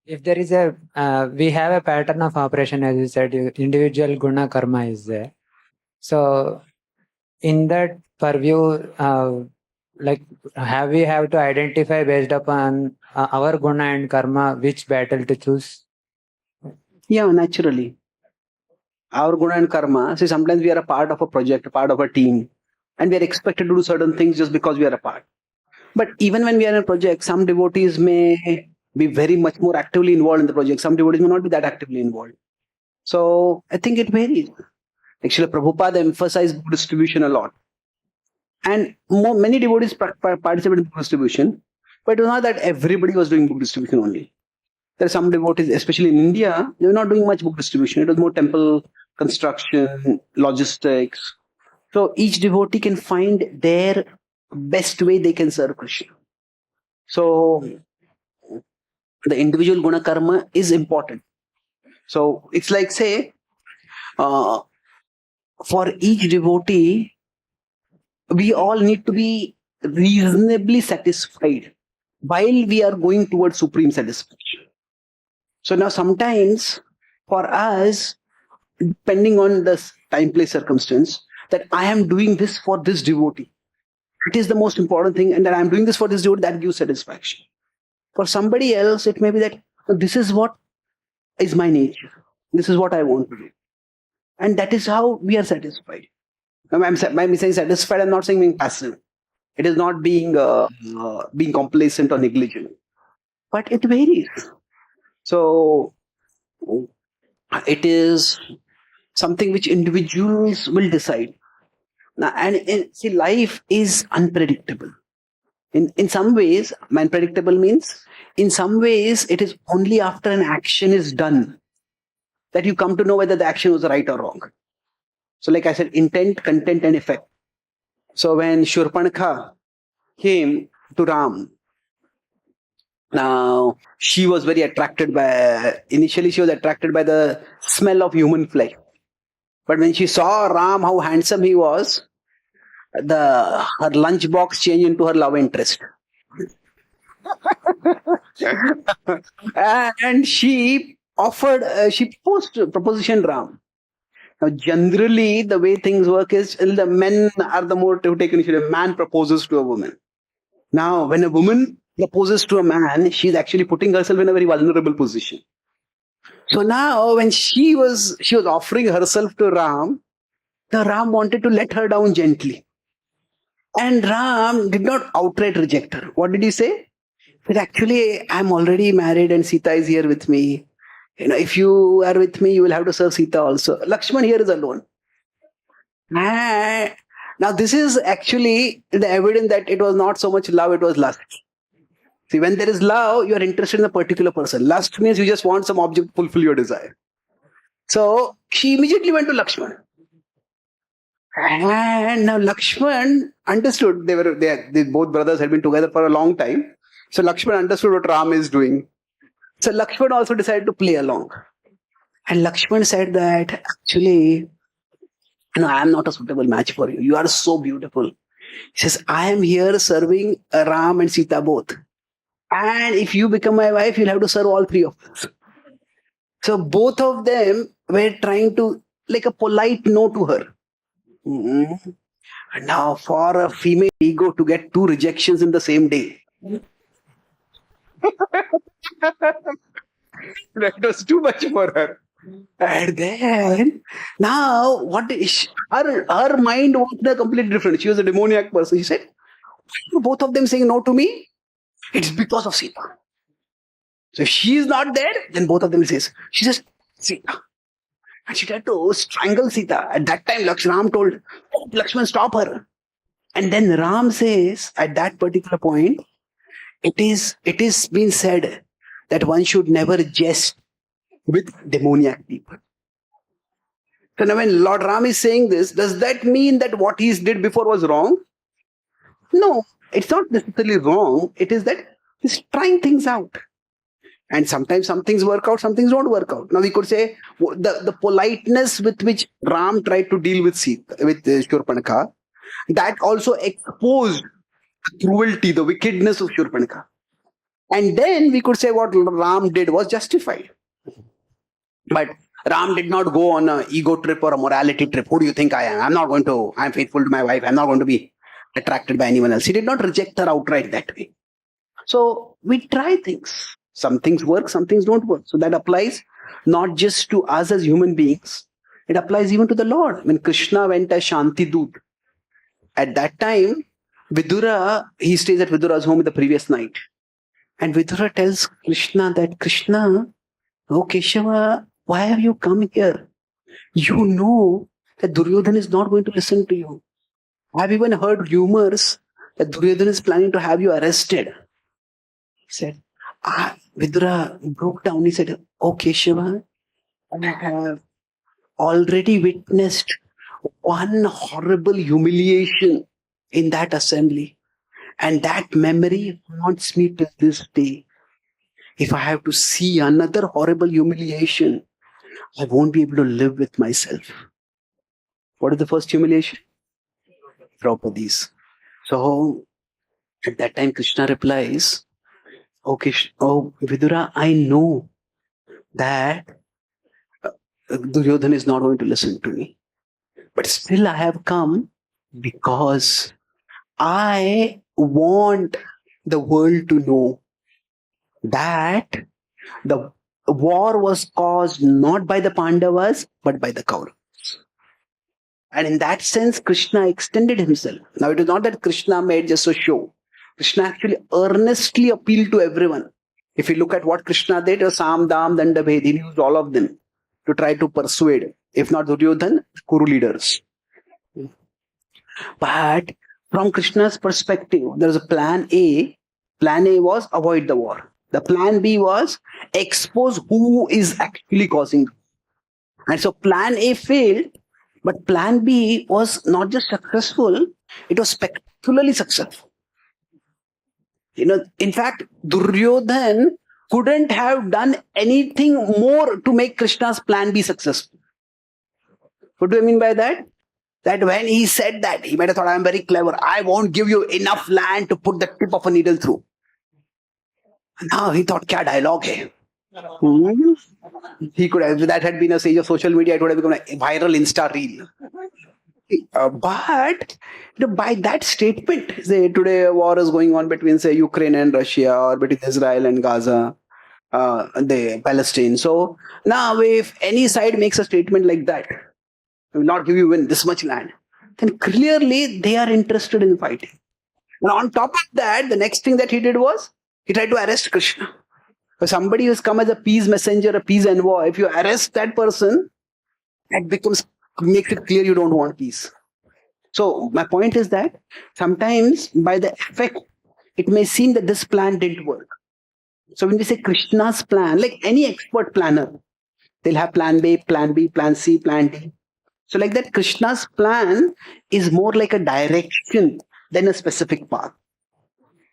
If there is we have a pattern of operation, as you said, individual guna karma is there. So in that purview, we have to identify based upon our guna and karma, which battle to choose? Yeah, naturally. Our guna and karma, see, sometimes we are a part of a project, a part of a team, and we are expected to do certain things just because we are a part. But even when we are in a project, some devotees may be very much more actively involved in the project. Some devotees may not be that actively involved. So I think it varies. Actually, Prabhupada emphasized book distribution a lot. And many devotees participate in book distribution, but it was not that everybody was doing book distribution only. There are some devotees, especially in India, they were not doing much book distribution. It was more temple construction, logistics. So each devotee can find their best way they can serve Krishna. So the individual guna karma is important. So it's like, say, for each devotee, we all need to be reasonably satisfied while we are going towards supreme satisfaction. So now sometimes for us, depending on the time, place, circumstance, that I am doing this for this devotee. It is the most important thing, and that I am doing this for this devotee, that gives satisfaction. For somebody else, it may be that this is what is my nature. This is what I want to do. And that is how we are satisfied. I'm saying satisfied, I'm not saying being passive. It is not being complacent or negligent. But it varies. So it is something which individuals will decide. Now, and see, life is unpredictable. In some ways, unpredictable means, in some ways, it is only after an action is done that you come to know whether the action was right or wrong. So like I said, intent, content, and effect. So when Shurpanakha came to Ram, now she was very attracted by, initially she was attracted by the smell of human flesh. But when she saw Ram, how handsome he was, her lunchbox changed into her love interest. And she proposition Ram. Now, generally, the way things work is the men are the more to take initiative. Man proposes to a woman. Now, when a woman proposes to a man, she's actually putting herself in a very vulnerable position. So now, when she was offering herself to Ram, the Ram wanted to let her down gently. And Ram did not outright reject her. What did he say? But actually, I'm already married and Sita is here with me. If you are with me, you will have to serve Sita also. Lakshman here is alone. And now this is actually the evidence that it was not so much love, it was lust. See, when there is love, you are interested in a particular person. Lust means you just want some object to fulfill your desire. So she immediately went to Lakshman. And now Lakshman understood. They both brothers had been together for a long time. So Lakshman understood what Ram is doing. So Lakshman also decided to play along. And Lakshman said that actually, I am not a suitable match for you. You are so beautiful. He says, I am here serving Ram and Sita both. And if you become my wife, you'll have to serve all three of us. So both of them were trying to, like a polite no to her. Mm-hmm. And now for a female ego to get 2 rejections in the same day. That was too much for her. And then, now, what is her mind was completely different. She was a demoniac person. She said, both of them saying no to me, it's because of Sita. So if she is not there, then both of them says, she says, Sita. And she tried to strangle Sita. At that time, Ram told, oh, Lakshman, stop her. And then Ram says, at that particular point, it is been said that one should never jest with demoniac people. So now when Lord Ram is saying this, does that mean that what he did before was wrong? No, it's not necessarily wrong. It is that he's trying things out. And sometimes some things work out, some things don't work out. Now we could say the politeness with which Ram tried to deal with Shurpanakha, that also exposed the cruelty, the wickedness of Shurpanakha. And then we could say what Ram did was justified. But Ram did not go on an ego trip or a morality trip. Who do you think I am? I'm faithful to my wife. I'm not going to be attracted by anyone else. He did not reject her outright that way. So we try things. Some things work, some things don't work. So that applies not just to us as human beings. It applies even to the Lord. When Krishna went as Shanti Doot, at that time, Vidura, he stays at Vidura's home the previous night. And Vidura tells Krishna that, Krishna, oh Keshava, why have you come here? You know that Duryodhana is not going to listen to you. I've even heard rumors that Duryodhana is planning to have you arrested. He said, Vidura broke down. He said, oh Keshava, I have already witnessed one horrible humiliation in that assembly. And that memory haunts me till this day. if I have to see another horrible humiliation, I won't be able to live with myself. What is the first humiliation? Draupadi's. So at that time, Krishna replies, oh Vidura, I know that Duryodhana is not going to listen to me. But still I have come because I want the world to know that the war was caused not by the Pandavas, but by the Kauravas. And in that sense, Krishna extended himself. Now, it is not that Krishna made just a show. Krishna actually earnestly appealed to everyone. If you look at what Krishna did, Sam, Dam, Danda, Bhed, he used all of them to try to persuade, if not Duryodhana, Kuru leaders. But from Krishna's perspective, there was a plan A. Plan A was avoid the war. The plan B was expose who is actually causing. And so plan A failed, but plan B was not just successful, it was spectacularly successful. In fact, Duryodhana couldn't have done anything more to make Krishna's plan be successful. What do I mean by that? That when he said that, he might have thought, I'm very clever. I won't give you enough land to put the tip of a needle through. Now he thought, kya dialogue hai? He could have, if that had been a stage of social media, it would have become a viral Insta reel. But by that statement, say today a war is going on between, say, Ukraine and Russia, or between Israel and Gaza, the Palestine. So now if any side makes a statement like that, I will not give you this much land, then clearly they are interested in fighting. And on top of that, the next thing that he did was, he tried to arrest Krishna. For somebody who's come as a peace messenger, a peace envoy, if you arrest that person, that makes it clear you don't want peace. So my point is that sometimes by the effect, it may seem that this plan didn't work. So when we say Krishna's plan, like any expert planner, they'll have plan B, plan C, plan D. So like that, Krishna's plan is more like a direction than a specific path.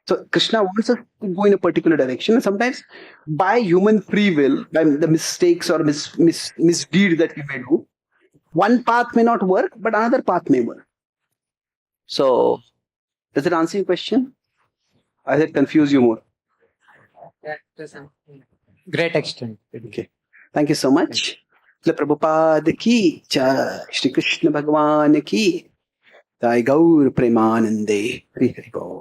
So Krishna wants us to go in a particular direction. And sometimes by human free will, by the mistakes or misdeeds that we may do, one path may not work, but another path may work. So does it answer your question? Or does it confuse you more? Great extent. Okay. Thank you so much. Prabhupada ki jai, Shri Krishna Bhagwan ki jai, Gaur Premanande, Hari Hari Bol.